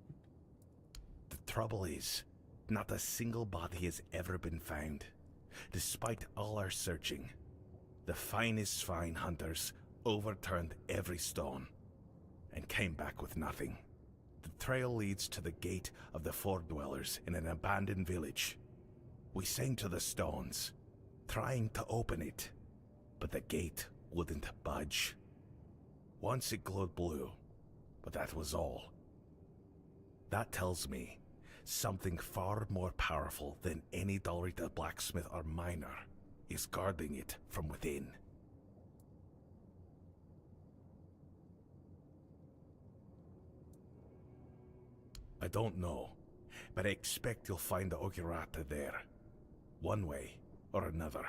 The trouble is, not a single body has ever been found. Despite all our searching, the finest fine hunters overturned every stone and came back with nothing. The trail leads to the gate of the Four Dwellers in an abandoned village. We sang to the stones, trying to open it, but the gate wouldn't budge. Once it glowed blue, but that was all. That tells me something far more powerful than any Dalrita blacksmith or miner is guarding it from within. I don't know, but I expect you'll find the Ogirata there. One way or another.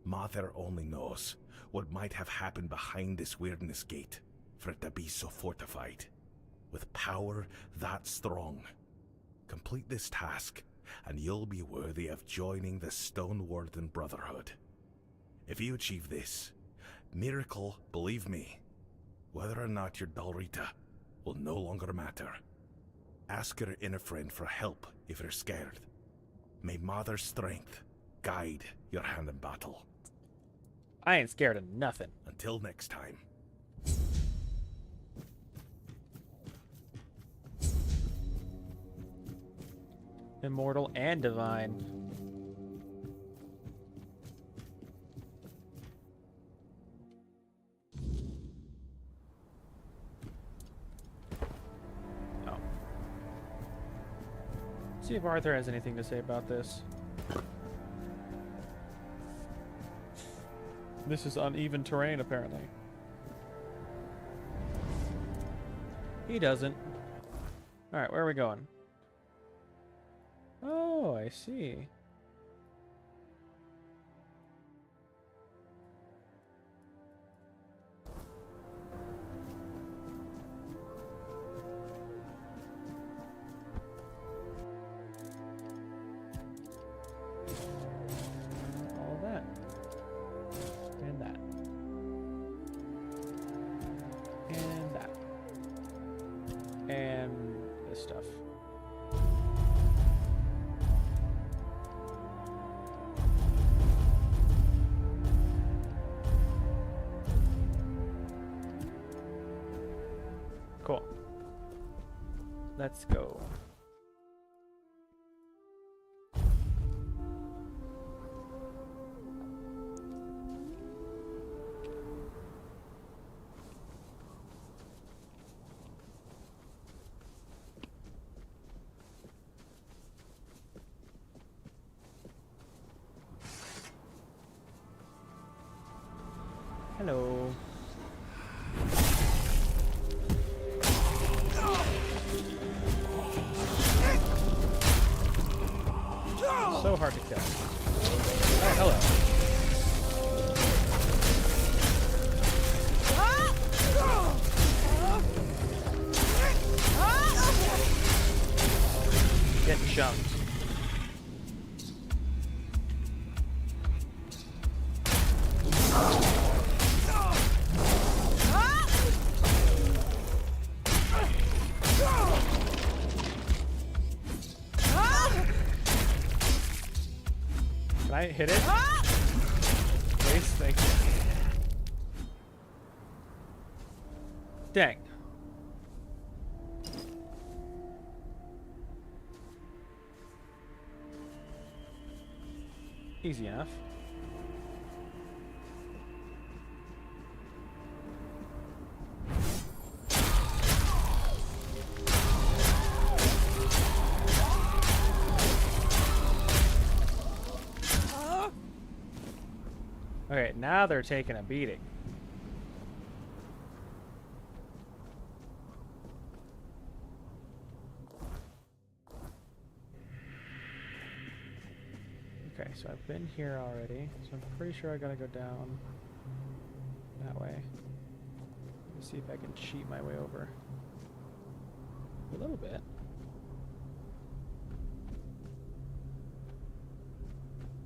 Mother only knows what might have happened behind this weirdness gate for it to be so fortified. With power that strong. Complete this task, and you'll be worthy of joining the Stone Warden Brotherhood. If you achieve this, miracle, believe me, whether or not you're Dalrita will no longer matter. Ask your inner friend for help if you're scared. May Mother's strength guide your hand in battle. I ain't scared of nothing. Until next time. Immortal and divine. Oh. See if Arthur has anything to say about this. This is uneven terrain, apparently. He doesn't. Alright, where are we going? Oh, I see. All that. And that. And that. And this stuff. Cool. Let's go. Hello. So hard to kill. Oh, hello. Get jumped. Can I hit it? Please, thank you. Dang. Easy enough. Okay, now they're taking a beating. Okay, so I've been here already, so I'm pretty sure I gotta go down that way. Let's see if I can cheat my way over. A little bit.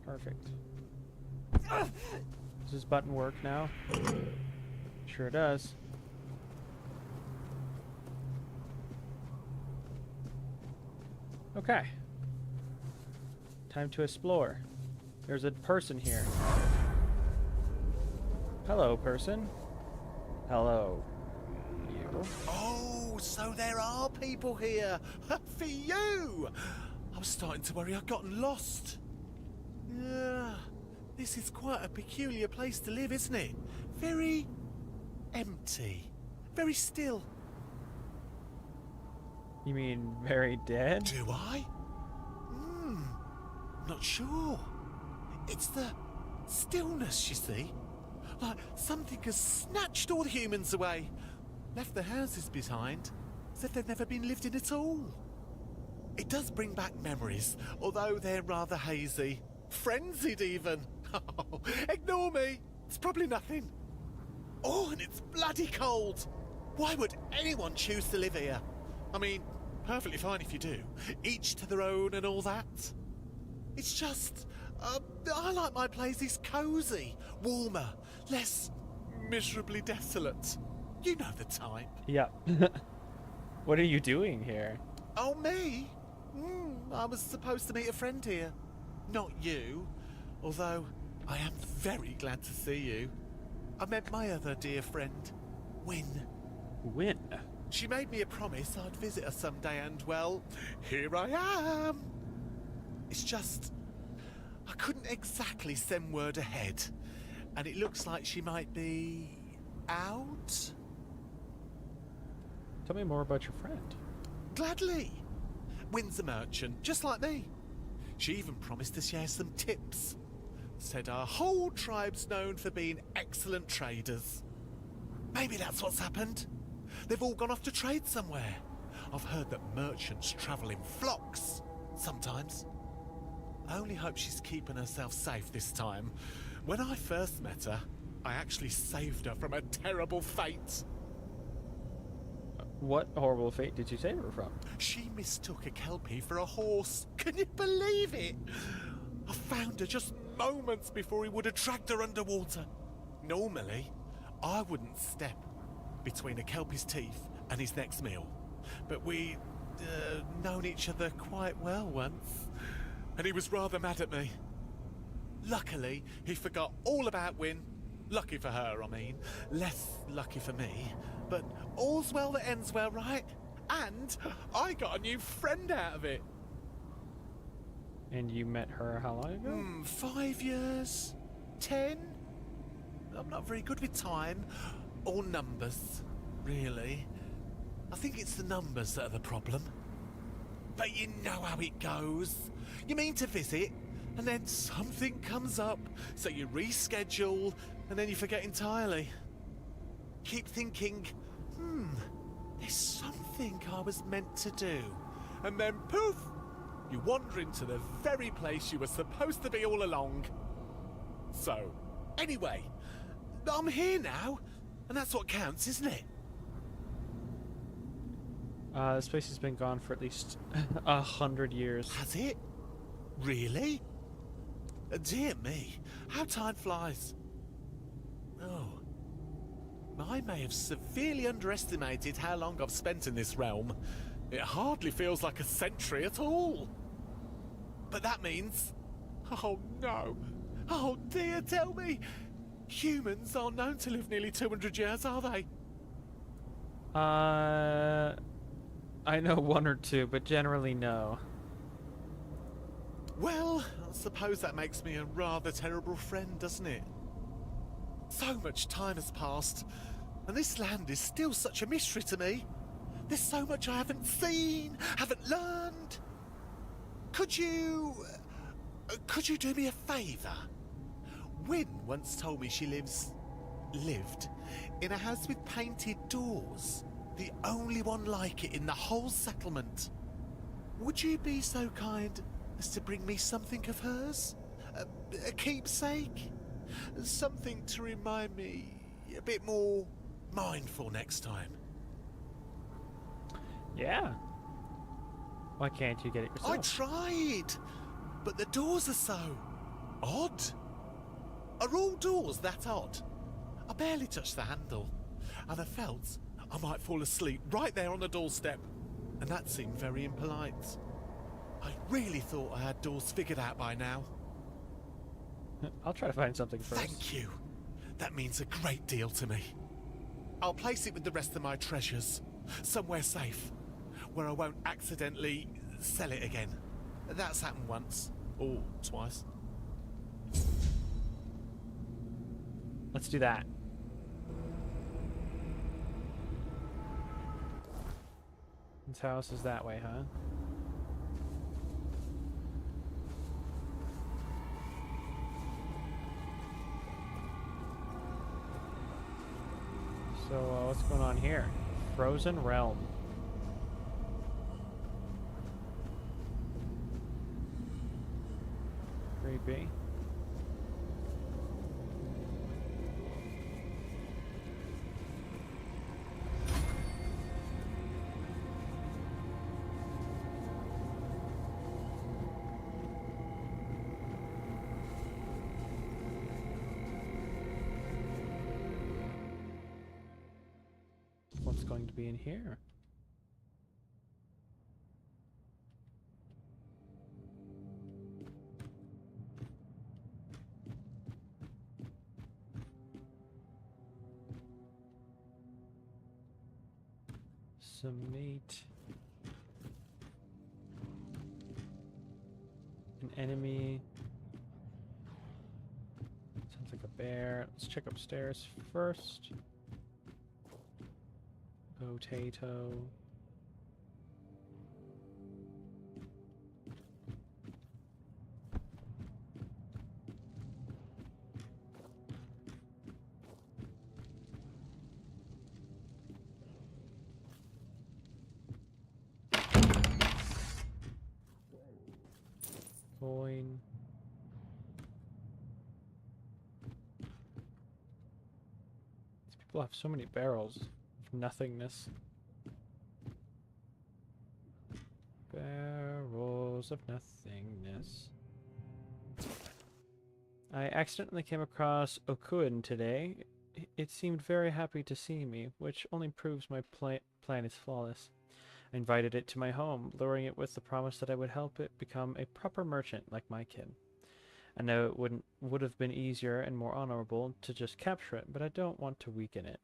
Perfect. Does this button work now? Sure does. Okay. Time to explore. There's a person here. Hello, person. Hello. You. Oh, so there are people here. For you! I was starting to worry I'd gotten lost. Yeah, this is quite a peculiar place to live, isn't it? Very empty. Very still. You mean very dead? Do I? Not sure. It's the stillness, you see. Like something has snatched all the humans away. Left the houses behind, as if they've never been lived in at all. It does bring back memories, although they're rather hazy. Frenzied, even. Oh, ignore me. It's probably nothing. Oh, and it's bloody cold. Why would anyone choose to live here? I mean, perfectly fine if you do. Each to their own and all that. It's just, I like my places cozy, warmer, less miserably desolate. You know the type. Yeah. What are you doing here? Oh, me? I was supposed to meet a friend here. Not you. Although, I am very glad to see you. I met my other dear friend, Wynne. Win. She made me a promise I'd visit her someday and, well, here I am. It's just... I couldn't exactly send word ahead. And it looks like she might be... out? Tell me more about your friend. Gladly. Wynn's a merchant, just like me. She even promised to share some tips. Said our whole tribe's known for being excellent traders. Maybe that's what's happened. They've all gone off to trade somewhere. I've heard that merchants travel in flocks, sometimes. I only hope she's keeping herself safe this time. When I first met her, I actually saved her from a terrible fate. What horrible fate did you save her from? She mistook a kelpie for a horse. Can you believe it? I found her just moments before he would have dragged her underwater. Normally, I wouldn't step between a kelpie's teeth and his next meal. But we'd known each other quite well once, and he was rather mad at me. Luckily, he forgot all about Wynn. Lucky for her, I mean. Less lucky for me. But all's well that ends well, right? And I got a new friend out of it. And you met her how long ago? 5 years? 10? I'm not very good with time. Or numbers, really. I think it's the numbers that are the problem. But you know how it goes. You mean to visit, and then something comes up, so you reschedule, and then you forget entirely. Keep thinking, there's something I was meant to do. And then poof, you wander into the very place you were supposed to be all along. So, anyway, I'm here now, and that's what counts, isn't it? This place has been gone for at least 100 years. Has it? Really? Dear me, how time flies. Oh. I may have severely underestimated how long I've spent in this realm. It hardly feels like a century at all. But that means... Oh no. Oh dear, tell me. Humans aren't known to live nearly 200 years, are they? I know one or two, but generally no. Well, I suppose that makes me a rather terrible friend, doesn't it? So much time has passed, and this land is still such a mystery to me. There's so much I haven't seen, haven't learned. Could you do me a favour? Wynn once told me she lived in a house with painted doors. The only one like it in the whole settlement. Would you be so kind as to bring me something of hers? A keepsake? Something to remind me a bit more mindful next time. Yeah. Why can't you get it yourself? I tried, but the doors are so odd. Are all doors that odd? I barely touched the handle, and I felt I might fall asleep right there on the doorstep, and that seemed very impolite. I really thought I had doors figured out by now. I'll try to find something first. Thank you. That means a great deal to me. I'll place it with the rest of my treasures, somewhere safe, where I won't accidentally sell it again. That's happened once, or twice. Let's do that. His house is that way, huh? So, what's going on here? Frozen Realm. Creepy. What's going to be in here? Some meat. An enemy. Sounds like a bear. Let's check upstairs first. Potato. Coin. These people have so many barrels of nothingness. Barrels of nothingness. I accidentally came across Okuin today. It seemed very happy to see me, which only proves my plan is flawless. I invited it to my home, luring it with the promise that I would help it become a proper merchant like my kin. I know it would have been easier and more honorable to just capture it, but I don't want to weaken it.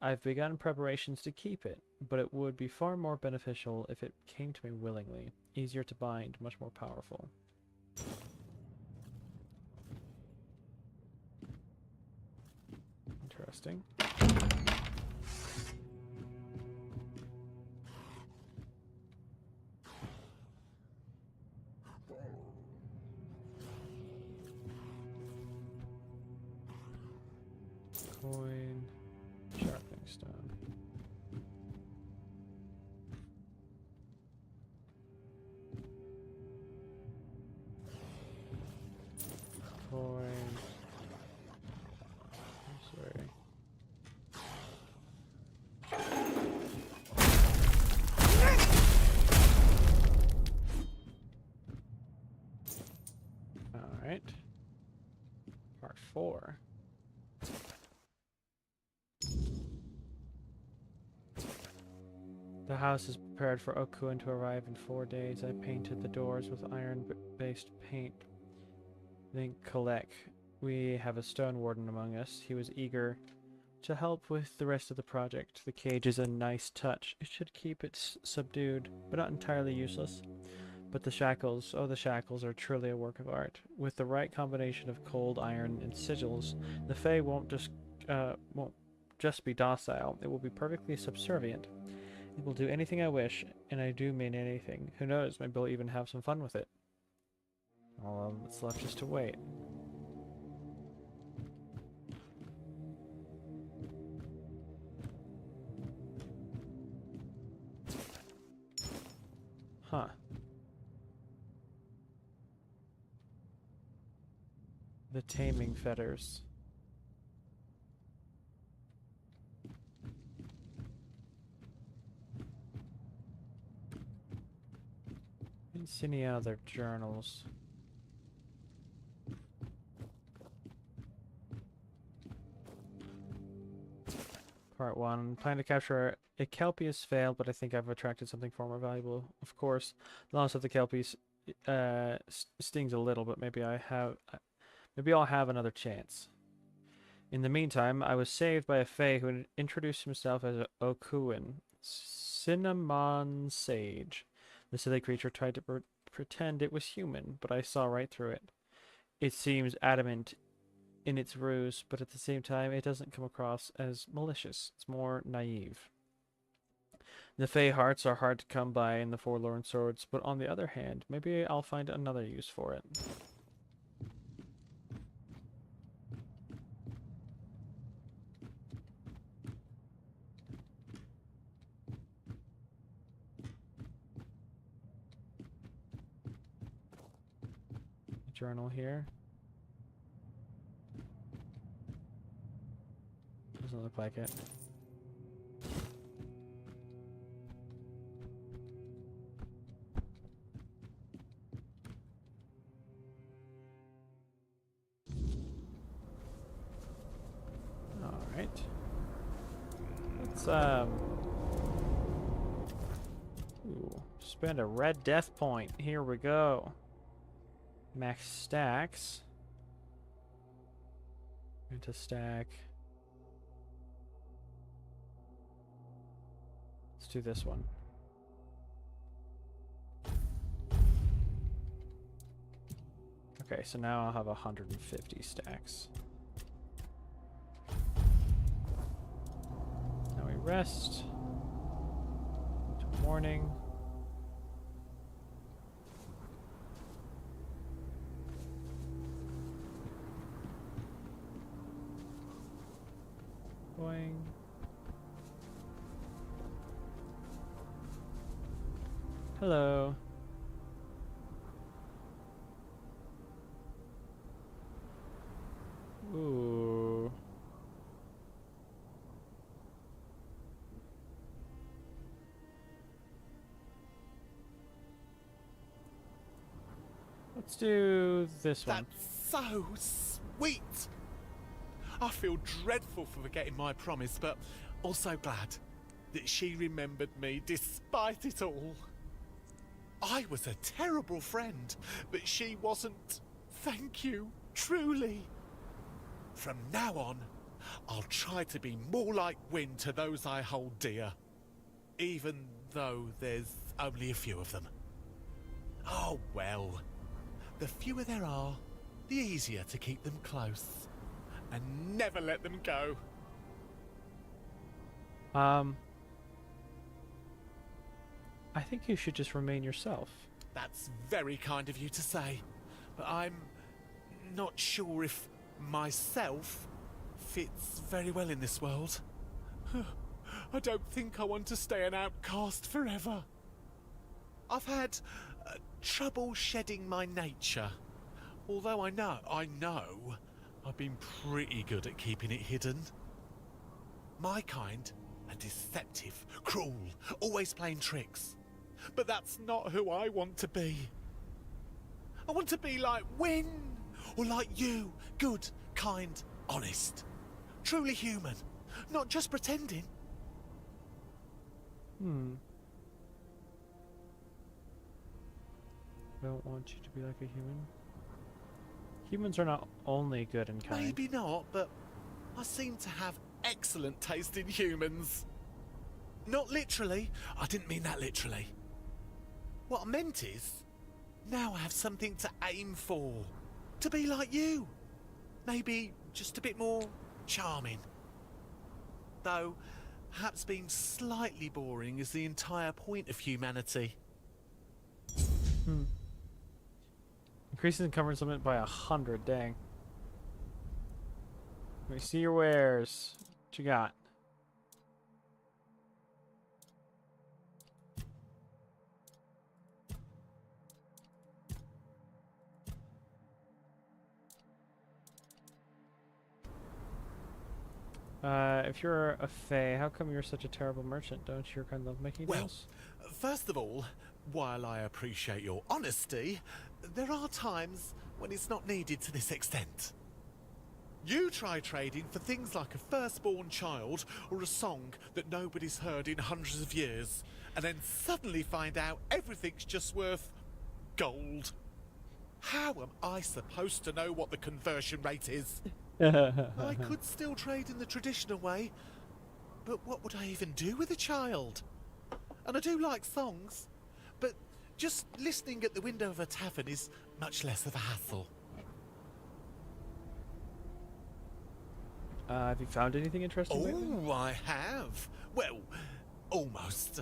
I've begun preparations to keep it, but it would be far more beneficial if it came to me willingly. Easier to bind, much more powerful. Interesting. Coin, sharpening stone. Coin. I'm sorry. All right. Part 4. The house is prepared for Okuin to arrive in 4 days. I painted the doors with iron-based paint. Then Kalek. We have a stone warden among us. He was eager to help with the rest of the project. The cage is a nice touch. It should keep it subdued, but not entirely useless. But the shackles, oh, the shackles are truly a work of art. With the right combination of cold iron and sigils, the Fae won't just be docile. It will be perfectly subservient. It will do anything I wish, and I do mean anything. Who knows, maybe we'll even have some fun with it. All that's left is to wait. Huh. The taming fetters. Didn't see any other journals. Part 1. Plan to capture a Kelpie has failed, but I think I've attracted something far more valuable. Of course, the loss of the Kelpies stings a little, but maybe I'll have another chance. In the meantime, I was saved by a Fae who introduced himself as Okuin, Cinnamon Sage. The silly creature tried to pretend it was human, but I saw right through it. It seems adamant in its ruse, but at the same time, it doesn't come across as malicious. It's more naive. The Fae hearts are hard to come by in the Forlorn Swords, but on the other hand, maybe I'll find another use for it. Journal here. Doesn't look like it. All right. Let's ooh, spend a red death point. Here we go. Max stacks. Into stack. Let's do this one. Okay, so now I'll have 150 stacks. Now we rest until morning. Boing. Hello. Ooh. Let's do this one. That's so sweet. I feel dreadful for forgetting my promise, but also glad that she remembered me despite it all. I was a terrible friend, but she wasn't. Thank you, truly. From now on, I'll try to be more like Wynne to those I hold dear, even though there's only a few of them. Oh well, the fewer there are, the easier to keep them close, and never let them go. I think you should just remain yourself. That's very kind of you to say, but I'm not sure if myself fits very well in this world. I don't think I want to stay an outcast forever. I've had trouble shedding my nature, although I know I've been pretty good at keeping it hidden. My kind are deceptive, cruel, always playing tricks. But that's not who I want to be. I want to be like Wynne, or like you, good, kind, honest, truly human, not just pretending. I don't want you to be like a human. Humans are not only good and kind. Maybe not, but I seem to have excellent taste in humans. Not literally. I didn't mean that literally. What I meant is, now I have something to aim for. To be like you. Maybe just a bit more charming. Though, perhaps being slightly boring is the entire point of humanity. Increases encumbrance limit by 100, dang. Let me see your wares. What you got? If you're a fae, how come you're such a terrible merchant? Don't your kind love making deals? Well, first of all, while I appreciate your honesty, there are times when it's not needed to this extent. You try trading for things like a firstborn child or a song that nobody's heard in hundreds of years, and then suddenly find out everything's just worth gold. How am I supposed to know what the conversion rate is? I could still trade in the traditional way, but what would I even do with a child? And I do like songs, but just listening at the window of a tavern is much less of a hassle. Have you found anything interesting lately? Oh, I have. Well, almost.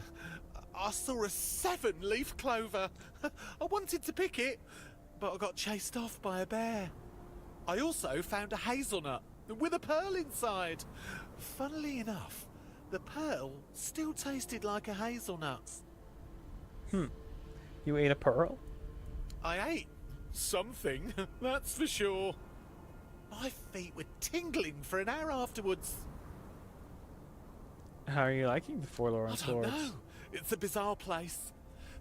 I saw a 7-leaf clover. I wanted to pick it, but I got chased off by a bear. I also found a hazelnut with a pearl inside. Funnily enough, the pearl still tasted like a hazelnut. You ate a pearl? I ate something, that's for sure. My feet were tingling for an hour afterwards. How are you liking the Forlorn I don't Swords? know. It's a bizarre place.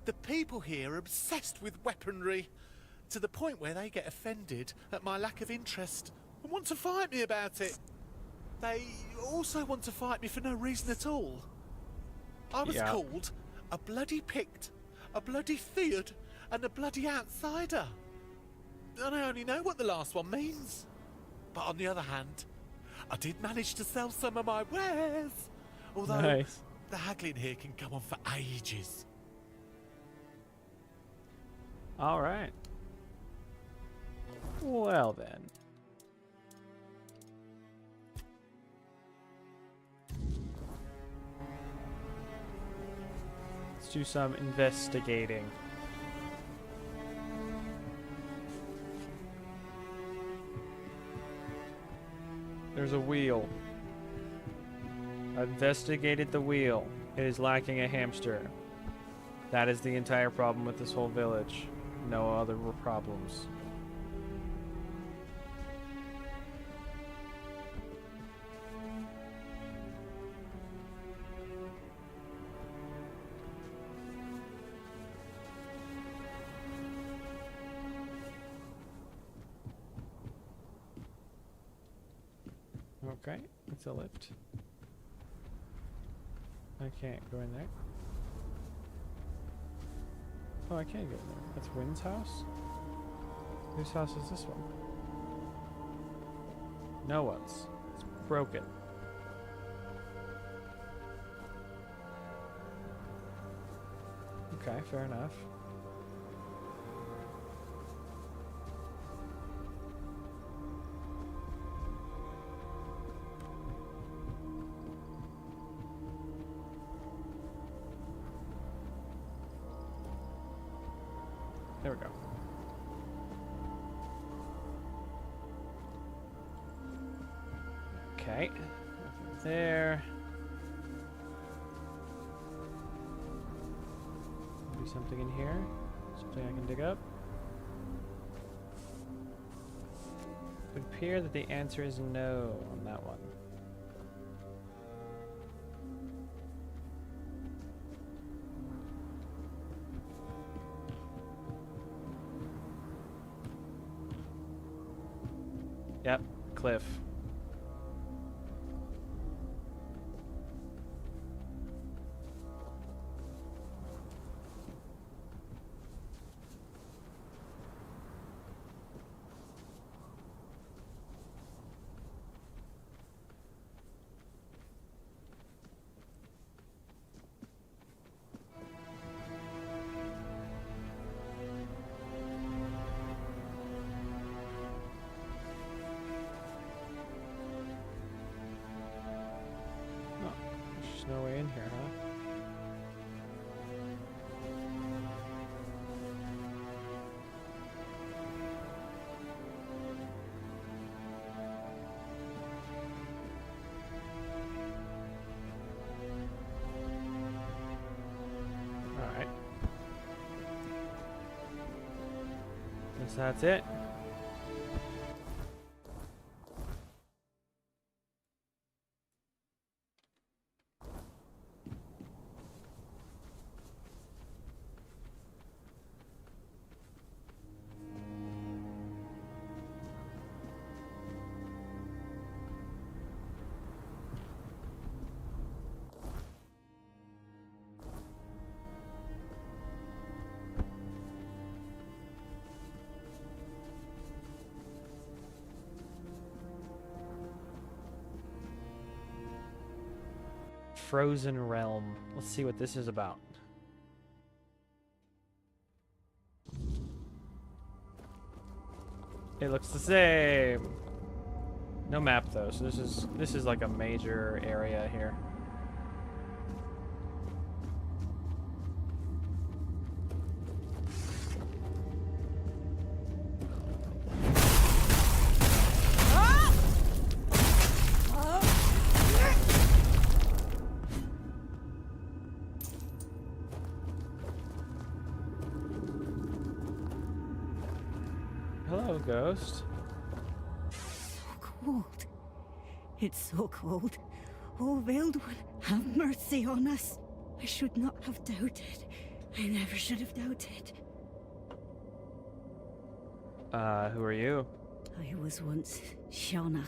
The people here are obsessed with weaponry, to the point where they get offended at my lack of interest and want to fight me about it. They also want to fight me for no reason at all. I was called a bloody Pict, a bloody Theod, and a bloody outsider. And I only know what the last one means. But on the other hand, I did manage to sell some of my wares. Although Nice. the haggling here can go on for ages. Well then. Let's do some investigating. There's a wheel. I investigated the wheel. It is lacking a hamster. That is the entire problem with this whole village. No other problems. Okay, it's a lift. I can't go in there. Oh, I can go in there. That's Wynn's house? Whose house is this one? No one's. It's broken. Okay, fair enough. There we go. Okay, nothing there. Maybe something in here? Something I can dig up? It would appear that the answer is no on that one. Yep, cliff. No way in here, huh? Alright. Guess that's it. Frozen Realm. Let's see what this is about. It looks the same. No map though, so this is like a major area here. Hello, ghost. So cold. It's so cold. Oh, Veiled One, have mercy on us. I should not have doubted. I never should have doubted. Who are you? I was once Shauna,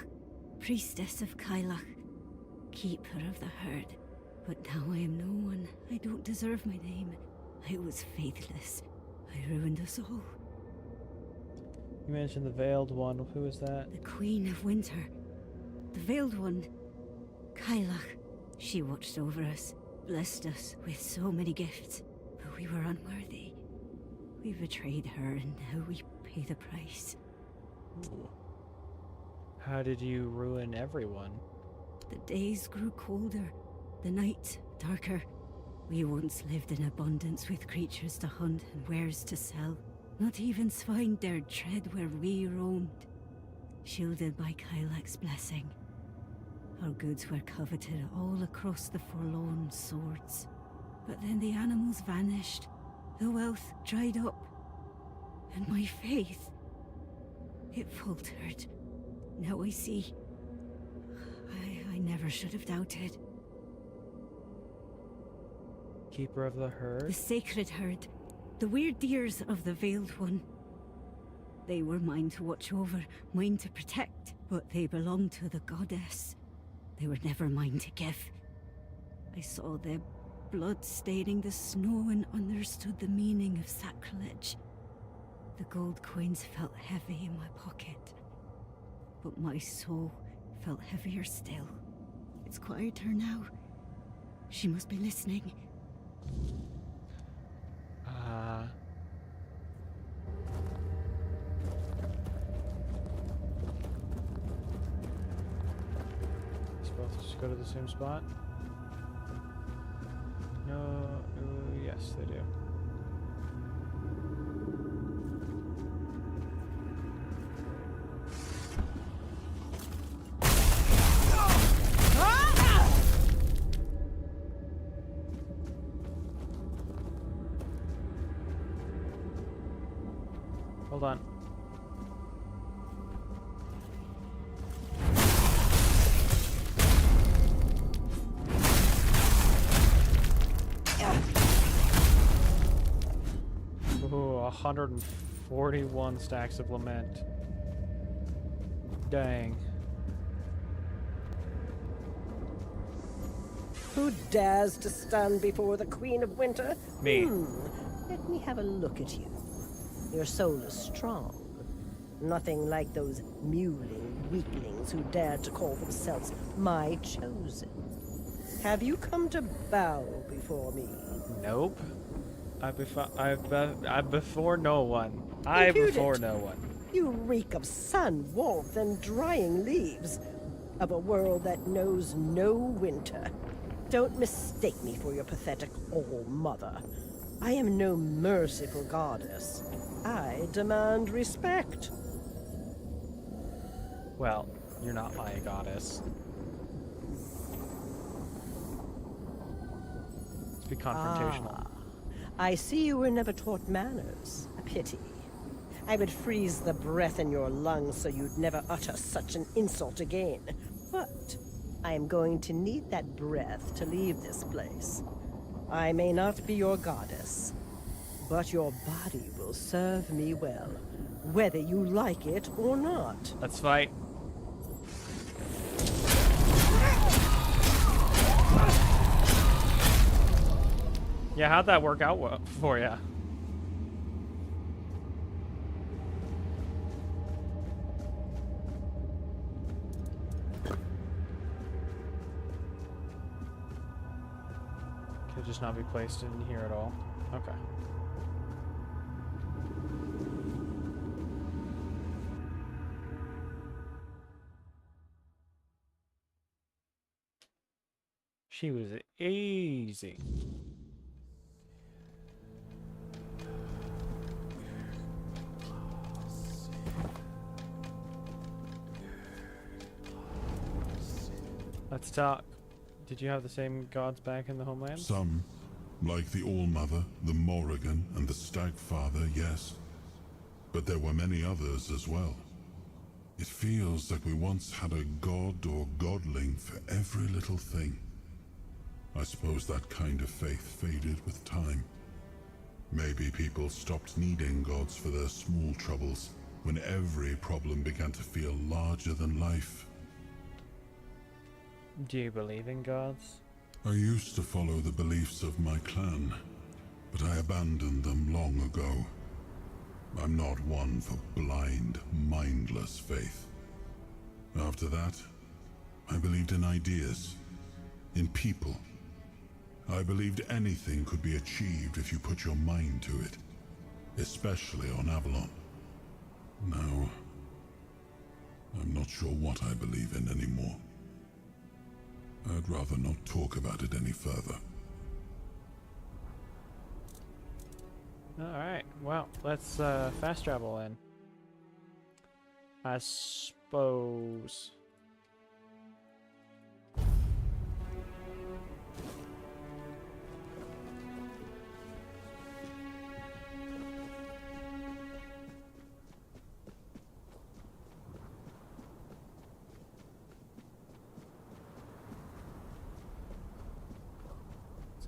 priestess of Kailach, keeper of the herd. But now I am no one. I don't deserve my name. I was faithless. I ruined us all. You mentioned the Veiled One. Who is that? The Queen of Winter. The Veiled One. Kailach. She watched over us, blessed us with so many gifts, but we were unworthy. We betrayed her and now we pay the price. Ooh. How did you ruin everyone? The days grew colder, the night darker. We once lived in abundance with creatures to hunt and wares to sell. Not even swine dared tread where we roamed. Shielded by Kylak's blessing, our goods were coveted all across the forlorn swords. But then the animals vanished, the wealth dried up, and my faith, it faltered. Now I see. I never should have doubted. Keeper of the herd? The sacred herd. The weird deers of the Veiled One. They were mine to watch over, mine to protect, but they belonged to the goddess. They were never mine to give. I saw their blood staining the snow and understood the meaning of sacrilege. The gold coins felt heavy in my pocket, but my soul felt heavier still. It's quieter now. She must be listening. Both just go to the same spot? No, yes, they do. Hold on. Ooh, 141 stacks of lament. Dang. Who dares to stand before the Queen of Winter? Me. Let me have a look at you. Your soul is strong. Nothing like those mewling weaklings who dared to call themselves my chosen. Have you come to bow before me? Nope. I before no one. I before no one. You reek of sun, warmth, and drying leaves. Of a world that knows no winter. Don't mistake me for your pathetic all-mother. I am no merciful goddess. I demand respect. Well, you're not my goddess. Let's be confrontational. I see you were never taught manners. A pity. I would freeze the breath in your lungs so you'd never utter such an insult again. But I am going to need that breath to leave this place. I may not be your goddess, but your body will serve me well, whether you like it or not. Let's fight. Yeah, how'd that work out for you? Could just not be placed in here at all. Okay. She was easy. Let's talk. Did you have the same gods back in the homeland? Some, like the All-Mother, the Morrigan, and the Stagfather, yes. But there were many others as well. It feels like we once had a god or godling for every little thing. I suppose that kind of faith faded with time. Maybe people stopped needing gods for their small troubles when every problem began to feel larger than life. Do you believe in gods? I used to follow the beliefs of my clan, but I abandoned them long ago. I'm not one for blind, mindless faith. After that, I believed in ideas, in people. I believed anything could be achieved if you put your mind to it, especially on Avalon. Now, not sure what I believe in anymore. I'd rather not talk about it any further. Alright, well, let's fast travel in. I suppose.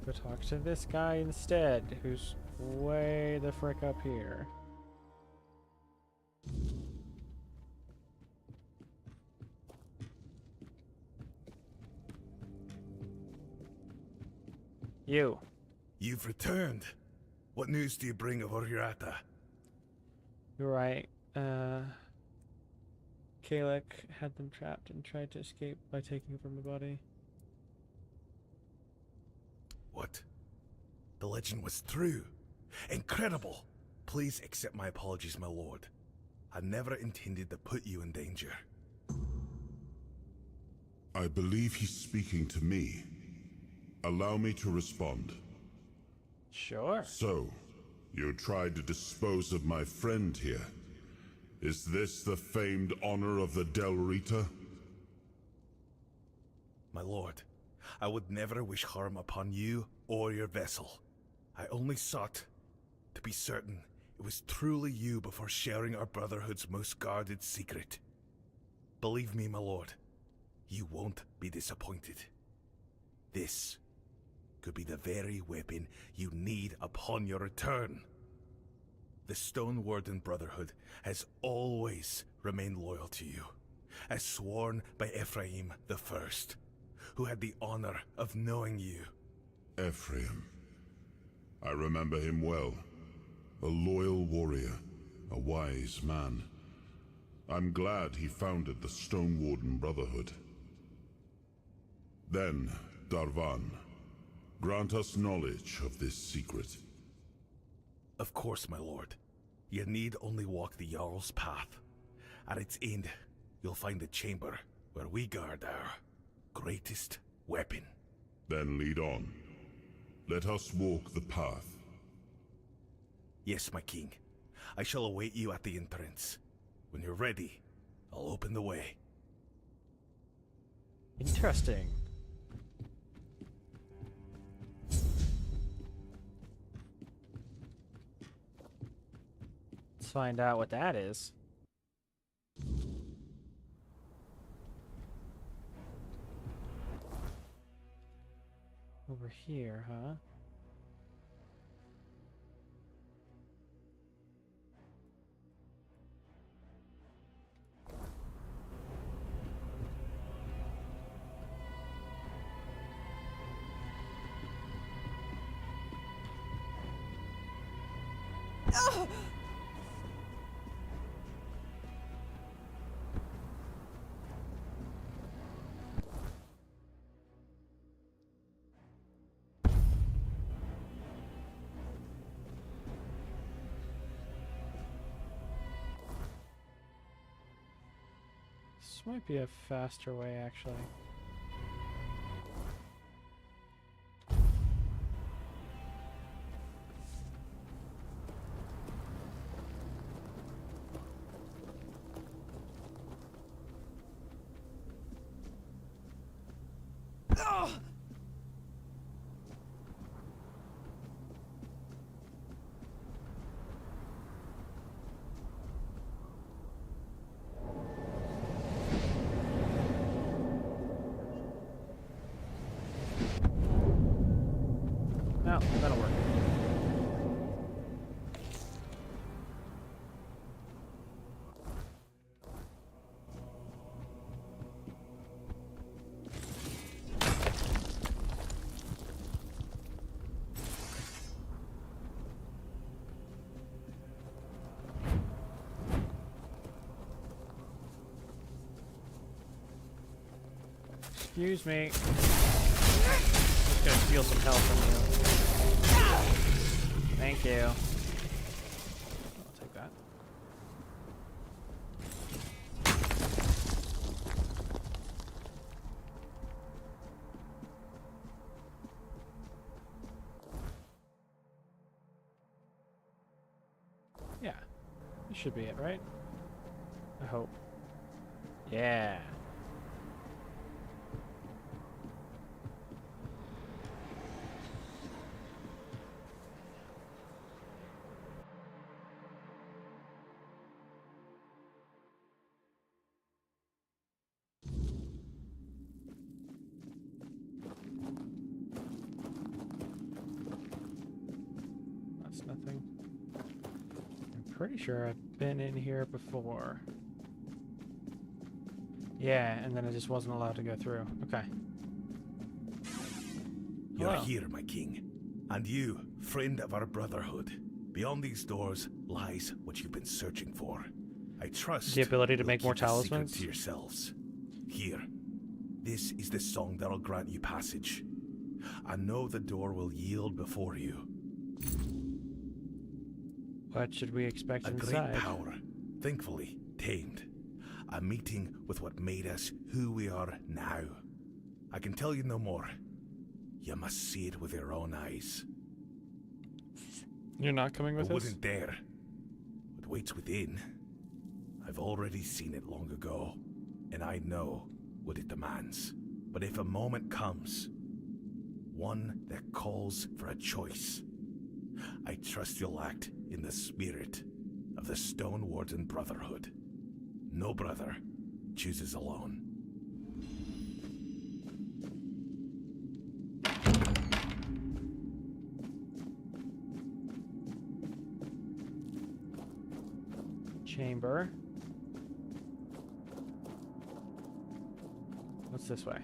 Let's go talk to this guy instead, who's way the frick up here. You. You've returned. What news do you bring of Oriata? You're right. Kalek had them trapped and tried to escape by taking over my body. What? The legend was true. Incredible! Please accept my apologies, my lord. I never intended to put you in danger. I believe he's speaking to me. Allow me to respond. Sure. So, you tried to dispose of my friend here. Is this the famed honor of the Del Rita? My lord, I would never wish harm upon you or your vessel. I only sought to be certain it was truly you before sharing our Brotherhood's most guarded secret. Believe me, my lord, you won't be disappointed. This could be the very weapon you need upon your return. The Stone Warden Brotherhood has always remained loyal to you, as sworn by Ephraim the First, who had the honor of knowing you. Ephraim. I remember him well. A loyal warrior, a wise man. I'm glad he founded the Stone Warden Brotherhood. Then, Darvan, grant us knowledge of this secret. Of course, my lord. You need only walk the Jarl's path. At its end, you'll find a chamber where we guard our greatest weapon. Then lead on. Let us walk the path. Yes, my king. I shall await you at the entrance. When you're ready, I'll open the way. Interesting. Let's find out what that is. Over here, huh? This might be a faster way, actually. No, that'll work. Excuse me. Just gonna steal some health from you. Thank you. I'll take that. Should be it, right? I hope. Yeah. That's nothing. I'm pretty sure I've been in here before. Yeah, and then I just wasn't allowed to go through. Okay. You're Hello. here, my king. And you, friend of our brotherhood. Beyond these doors lies what you've been searching for. I trust The ability to you'll make more keep the secret talismans? to yourselves. Here, this is the song that'll grant you passage. I know the door will yield before you. What should we expect A inside? great power, thankfully tamed. A meeting with what made us who we are now. I can tell you no more. You must see it with your own eyes. You're not coming with I us? wouldn't dare. What waits within, I've already seen it long ago, and I know what it demands. But if a moment comes, one that calls for a choice, I trust you'll act in the spirit of the Stone Warden Brotherhood. No brother chooses alone. Chamber. What's this way?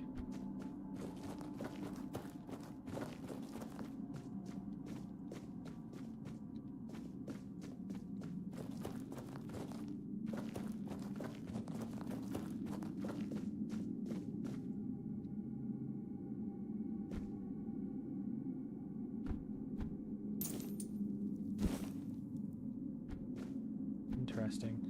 Interesting.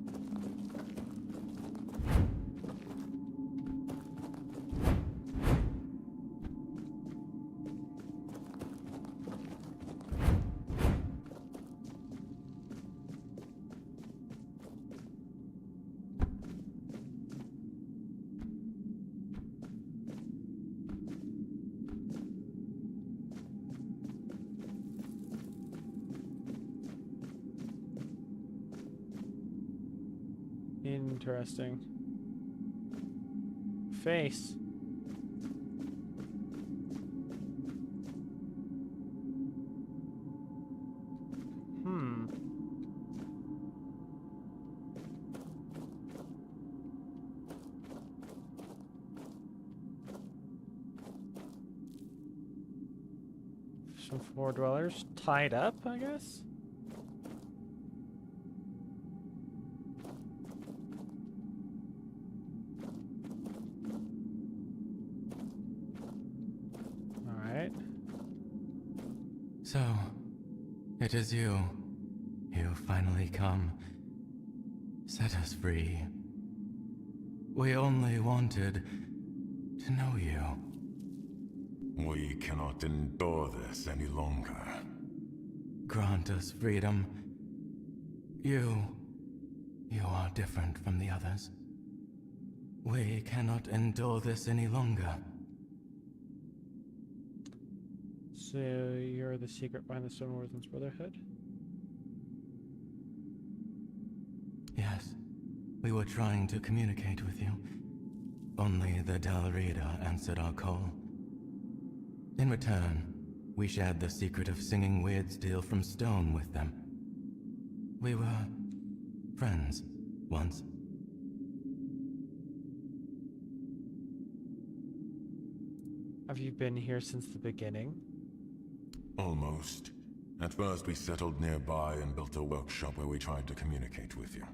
Interesting. Face. Hmm. Some floor dwellers tied up, I guess? So, it is you. You finally come. Set us free. We only wanted to know you. We cannot endure this any longer. Grant us freedom. You are different from the others. We cannot endure this any longer. So you're the secret behind the Stone Warden's Brotherhood? Yes, we were trying to communicate with you. Only the Dalrida answered our call. In return, we shared the secret of singing weird steel from stone with them. We were friends once. Have you been here since the beginning? Almost. At first we settled nearby and built a workshop where we tried to communicate with you.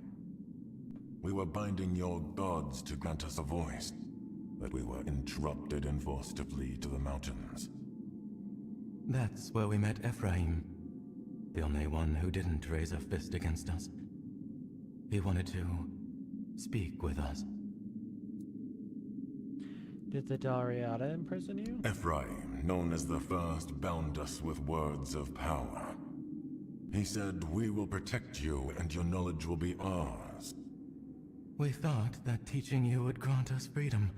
We were binding your gods to grant us a voice, but we were interrupted and forced to flee to the mountains. That's where we met Ephraim, the only one who didn't raise a fist against us. He wanted to speak with us. Did the Dalriada imprison you? Ephraim, known as the First, bound us with words of power. He said, we will protect you and your knowledge will be ours. We thought that teaching you would grant us freedom.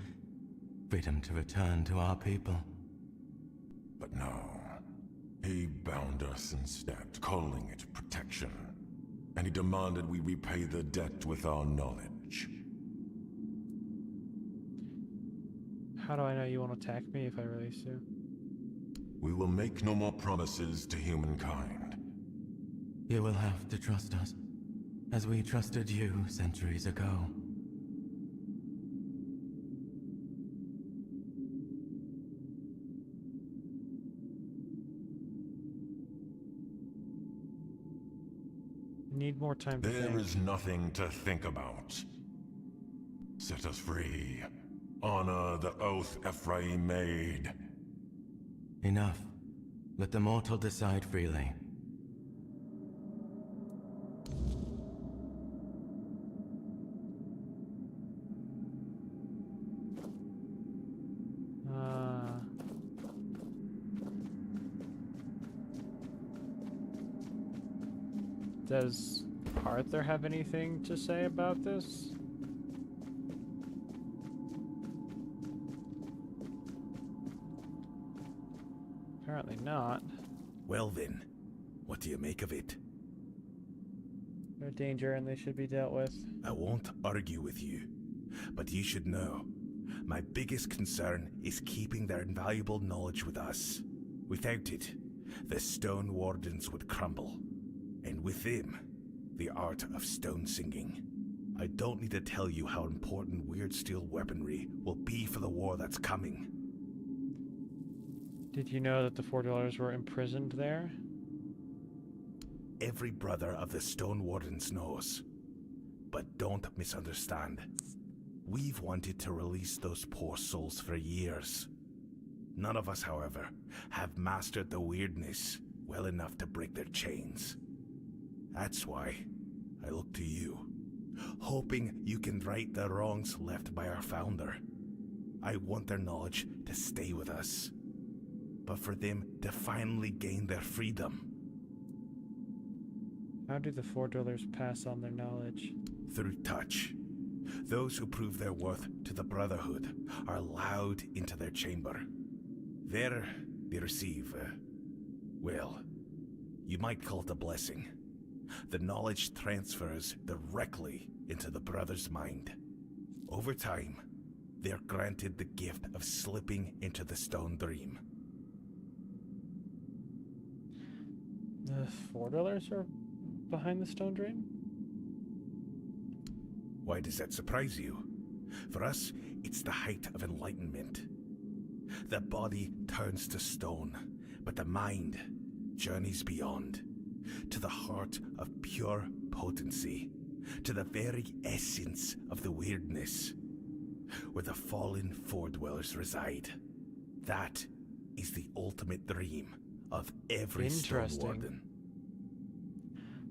Freedom to return to our people. But no. He bound us instead, calling it protection. And he demanded we repay the debt with our knowledge. How do I know you won't attack me if I release you? We will make no more promises to humankind. You will have to trust us, as we trusted you centuries ago. Need more time to think. There is nothing to think about. Set us free. Honor the oath Ephraim made. Enough. Let the mortal decide freely. Does Arthur have anything to say about this? Apparently not. Well then, what do you make of it? They're a danger and they should be dealt with. I won't argue with you, but you should know, my biggest concern is keeping their invaluable knowledge with us. Without it, the Stone Wardens would crumble, and with them, the art of stone singing. I don't need to tell you how important weird steel weaponry will be for the war that's coming. Did you know that the Four Dwellers were imprisoned there? Every brother of the Stone Wardens knows. But don't misunderstand. We've wanted to release those poor souls for years. None of us, however, have mastered the weirdness well enough to break their chains. That's why I look to you, hoping you can right the wrongs left by our founder. I want their knowledge to stay with us, but for them to finally gain their freedom. How do the Four Dwellers pass on their knowledge? Through touch. Those who prove their worth to the Brotherhood are allowed into their chamber. There, they receive, well, you might call it a blessing. The knowledge transfers directly into the brother's mind. Over time, they are granted the gift of slipping into the Stone Dream. The Four Dwellers are behind the Stone Dream? Why does that surprise you? For us, it's the height of enlightenment. The body turns to stone, but the mind journeys beyond, to the heart of pure potency, to the very essence of the weirdness, where the fallen Four Dwellers reside. That is the ultimate dream of every Stone Warden.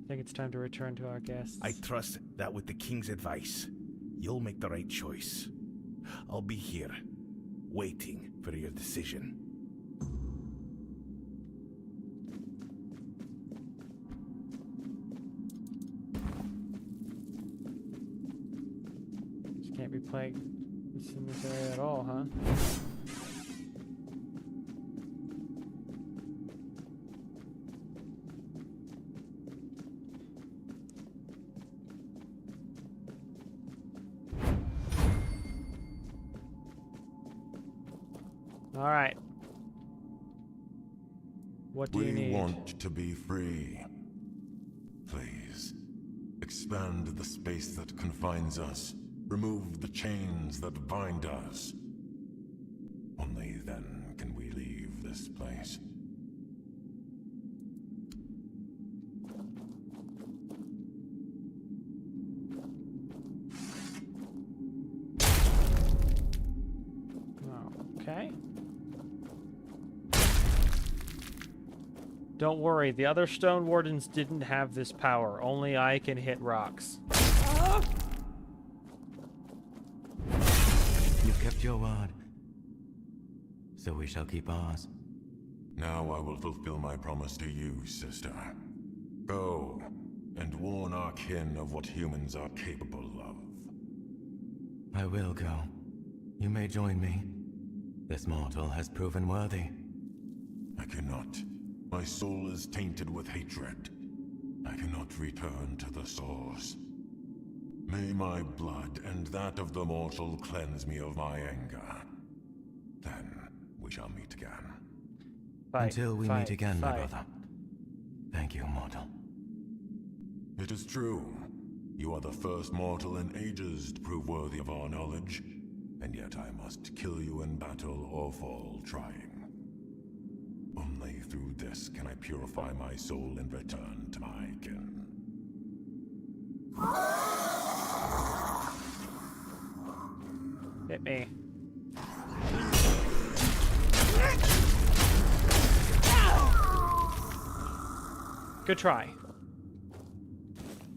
I think it's time to return to our guests. I trust that with the King's advice, you'll make the right choice. I'll be here, waiting for your decision. Just can't be playing this in this area at all, huh? All right. What do you need? We want to be free. Please, expand the space that confines us. Remove the chains that bind us. Only then can we leave this place. Okay. Don't worry, the other Stone Wardens didn't have this power. Only I can hit rocks. You've kept your word, so we shall keep ours. Now I will fulfill my promise to you, sister. Go, and warn our kin of what humans are capable of. I will go. You may join me. This mortal has proven worthy. I cannot. My soul is tainted with hatred. I cannot return to the source. May my blood and that of the mortal cleanse me of my anger. Then we shall meet again. Until we meet again, my brother. Thank you, mortal. It is true. You are the first mortal in ages to prove worthy of our knowledge, and yet I must kill you in battle or fall trying. Only through this can I purify my soul and return to my kin. Hit me. Good try.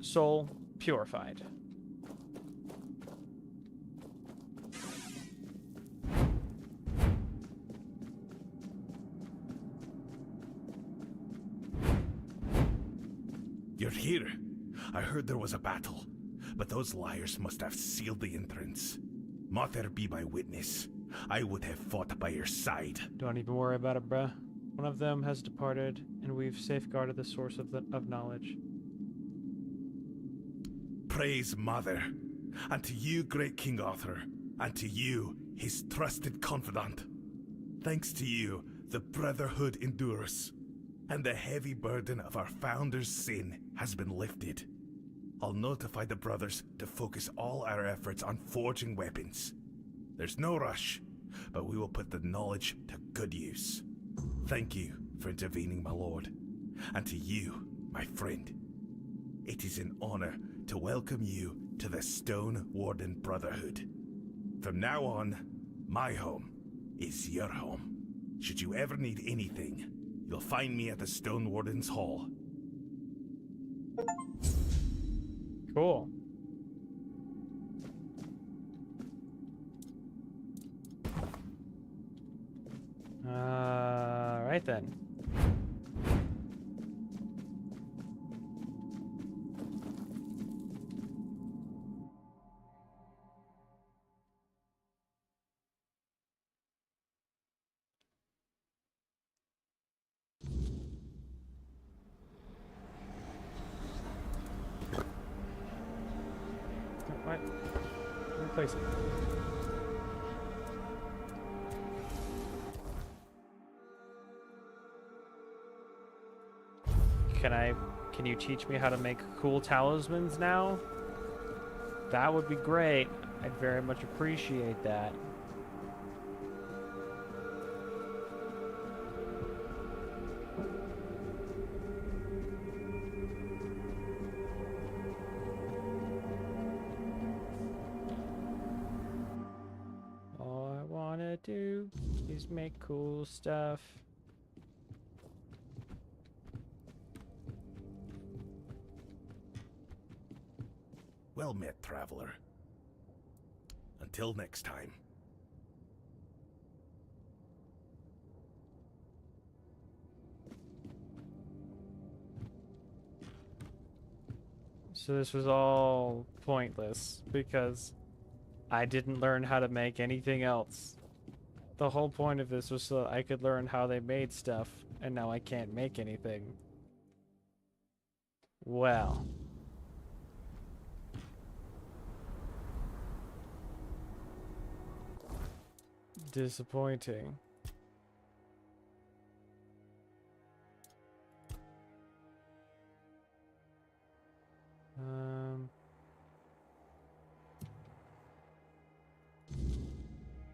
Soul purified. You're here. I heard there was a battle, but those liars must have sealed the entrance. Mother be my witness. I would have fought by your side. Don't even worry about it, bruh. One of them has departed, and we've safeguarded the source of knowledge. Praise Mother, and to you, great King Arthur, and to you, his trusted confidant. Thanks to you, the Brotherhood endures, and the heavy burden of our founder's sin has been lifted. I'll notify the brothers to focus all our efforts on forging weapons. There's no rush, but we will put the knowledge to good use. Thank you for intervening, my lord, and to you, my friend. It is an honor to welcome you to the Stone Warden Brotherhood. From now on, my home is your home. Should you ever need anything, you'll find me at the Stone Warden's Hall. Cool. Right then. What? Replace it. Can you teach me how to make cool talismans now? That would be great. I'd very much appreciate that. All I wanna do is make cool stuff. Well met, traveler. Until next time. So this was all pointless because I didn't learn how to make anything else. The whole point of this was so that I could learn how they made stuff, and now I can't make anything. Well. Disappointing.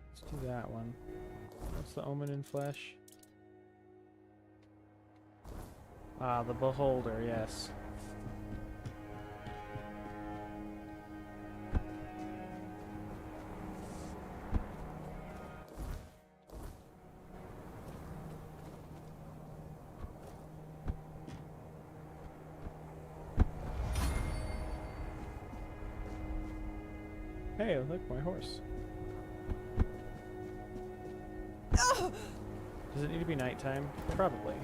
Let's do that one. What's the omen in flesh? Ah, the beholder, yes. Hey, look, my horse. Does it need to be nighttime? Probably.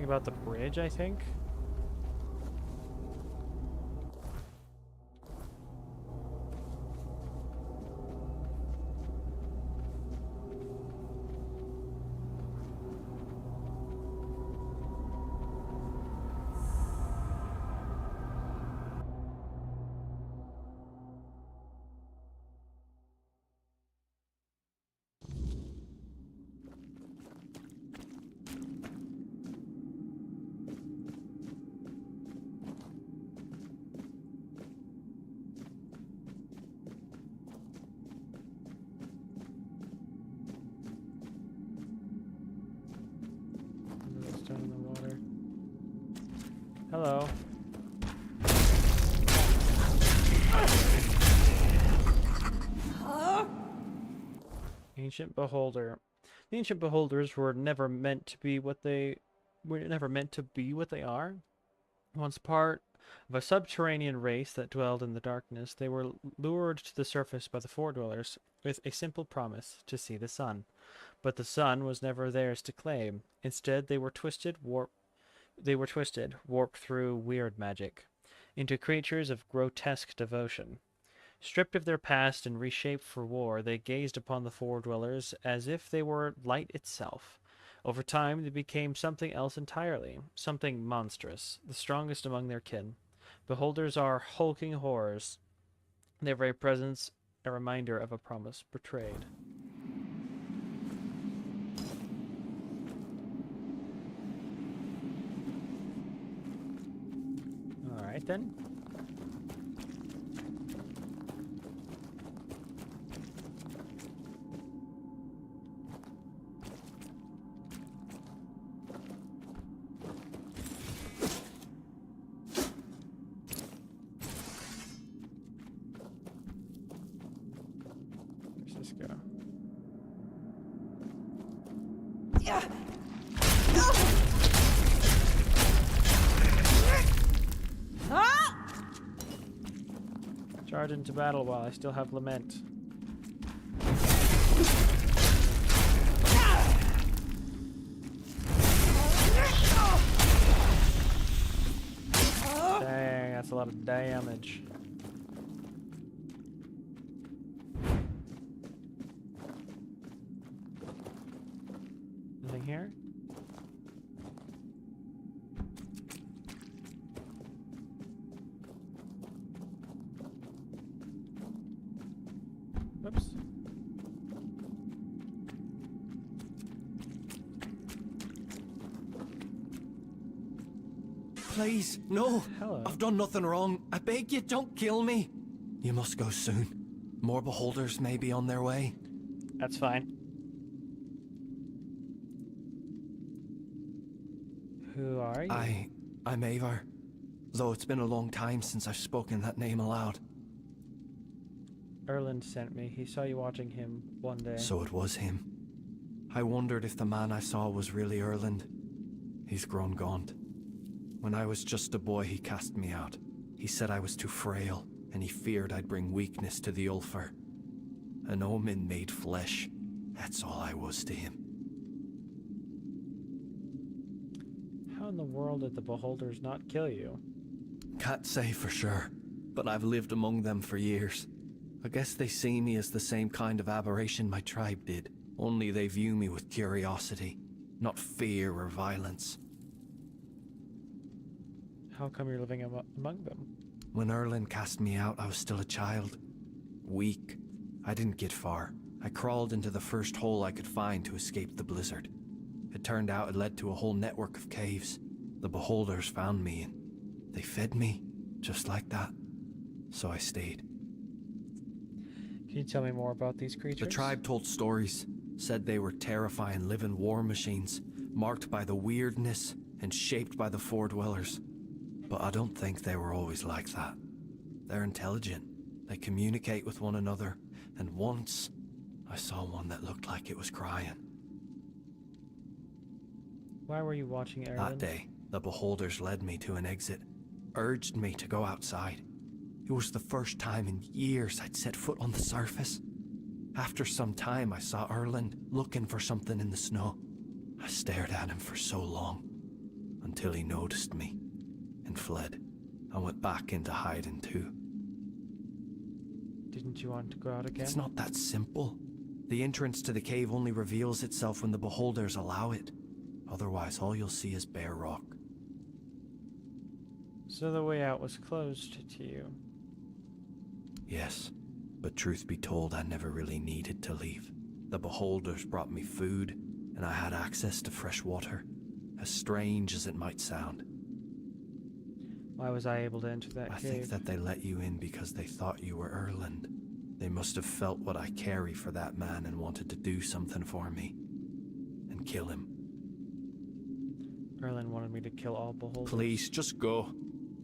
Something about the bridge, I think. Down in the water. Hello. Ancient Beholder. The ancient beholders were never meant to be what they are. Once part of a subterranean race that dwelled in the darkness, they were lured to the surface by the Fordwellers with a simple promise to see the sun. But the sun was never theirs to claim. Instead, they were warped through weird magic, into creatures of grotesque devotion. Stripped of their past and reshaped for war, they gazed upon the Fordwellers as if they were light itself. Over time, they became something else entirely, something monstrous, the strongest among their kin. Beholders are hulking horrors, their very presence a reminder of a promise betrayed. Alright then. Where's this go? Charge into battle while I still have lament. Dang, that's a lot of damage. Nothing here? Whoops. Please, no. Hello. I've done nothing wrong. I beg you, don't kill me. You must go soon. More beholders may be on their way. That's fine. Who are you? I'm Avar. Though it's been a long time since I've spoken that name aloud. Erland sent me. He saw you watching him one day. So it was him. I wondered if the man I saw was really Erland. He's grown gaunt. When I was just a boy, he cast me out. He said I was too frail, and he feared I'd bring weakness to the Ulfar. An omen made flesh. That's all I was to him. How in the world did the beholders not kill you? Can't say for sure, but I've lived among them for years. I guess they see me as the same kind of aberration my tribe did, only they view me with curiosity, not fear or violence. How come you're living among them? When Erland cast me out, I was still a child. Weak. I didn't get far. I crawled into the first hole I could find to escape the blizzard. It turned out it led to a whole network of caves. The beholders found me and they fed me, just like that. So I stayed. Can you tell me more about these creatures? The tribe told stories, said they were terrifying living war machines, marked by the weirdness and shaped by the Fordwellers. But I don't think they were always like that. They're intelligent, they communicate with one another, and once I saw one that looked like it was crying. Why were you watching Erland? That day, the beholders led me to an exit, urged me to go outside. It was the first time in years I'd set foot on the surface. After some time, I saw Erland looking for something in the snow. I stared at him for so long. until he noticed me and fled. I went back into hiding too. Didn't you want to go out again? It's not that simple. The entrance to the cave only reveals itself when the beholders allow it. Otherwise, all you'll see is bare rock. So the way out was closed to you. Yes, but truth be told, I never really needed to leave. The beholders brought me food, and I had access to fresh water. As strange as it might sound. Why was I able to enter that I cave? think that they let you in because they thought you were Erland. They must have felt what I carry for that man and wanted to do something for me. And kill him. Erlen wanted me to kill all beholders. Please, just go.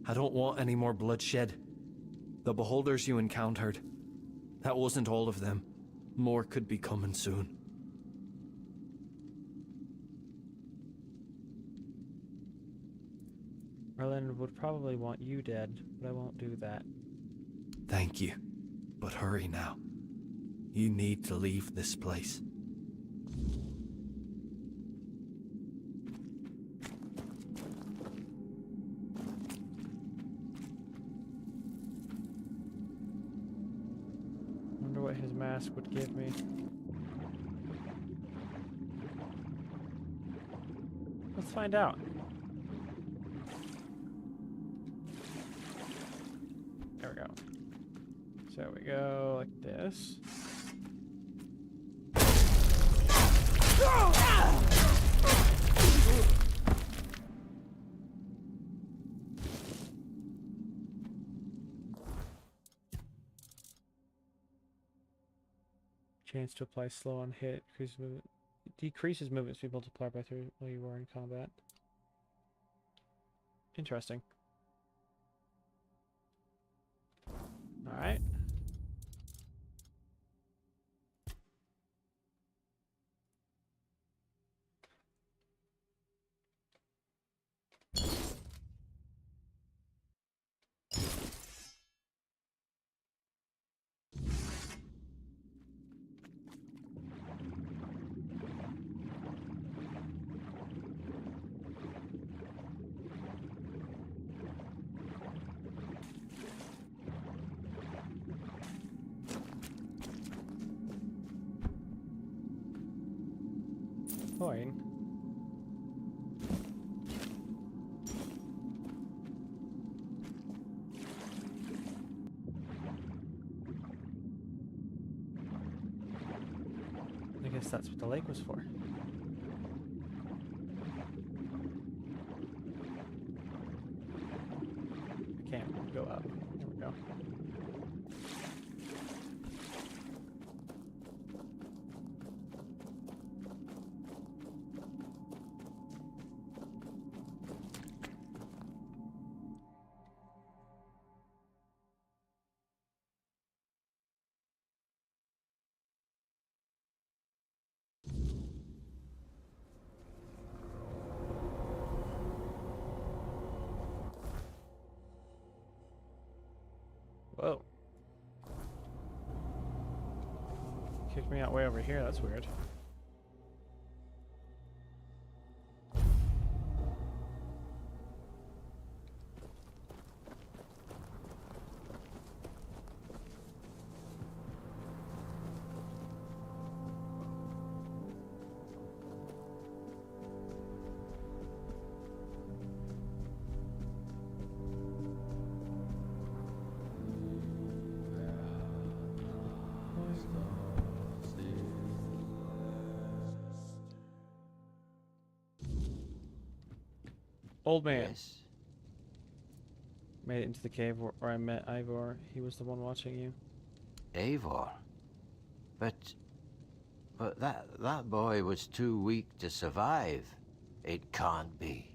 I don't want any more bloodshed. The beholders you encountered, that wasn't all of them. More could be coming soon. Erlen would probably want you dead, but I won't do that. Thank you, but hurry now. You need to leave this place. Wonder what his mask would give me. Let's find out. There we go. So we go like this. Chance to apply slow on hit. Decreases movement speed multiplied by 3 while you are in combat. Interesting. Alright. Coin. I guess that's what the lake was for. I can't go up. There we go. Whoa. Kicked me out way over here, that's weird. Old man. Yes. Made it into the cave where I met Ivor. He was the one watching you. Eivor? But that boy was too weak to survive. It can't be.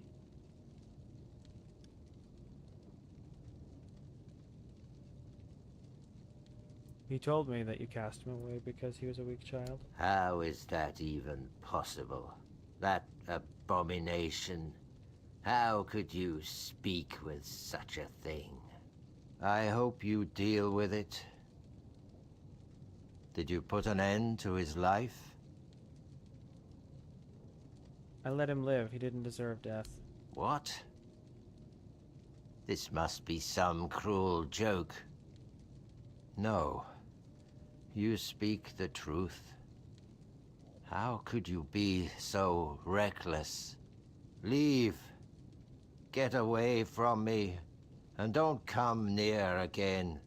He told me that you cast him away because he was a weak child. How is that even possible? That abomination. How could you speak with such a thing? I hope you deal with it. Did you put an end to his life? I let him live. He didn't deserve death. What? This must be some cruel joke. No. You speak the truth. How could you be so reckless? Leave. Get away from me, and don't come near again.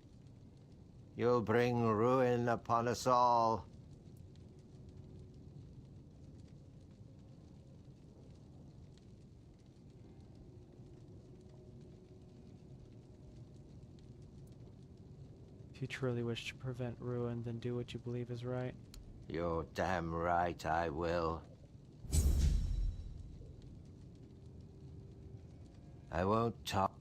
You'll bring ruin upon us all. If you truly wish to prevent ruin, then do what you believe is right. You're damn right I will. I won't talk.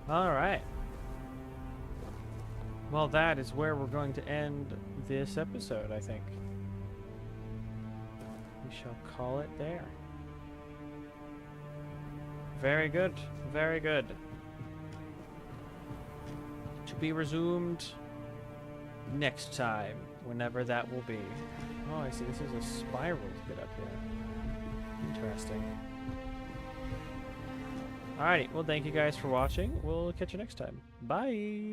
Alright. Well, that is where we're going to end this episode, I think. We shall call it there. Very good. Very good. To be resumed next time, whenever that will be. Oh, I see. This is a spiral to get up here. Interesting. Alrighty. Well, thank you guys for watching. We'll catch you next time. Bye.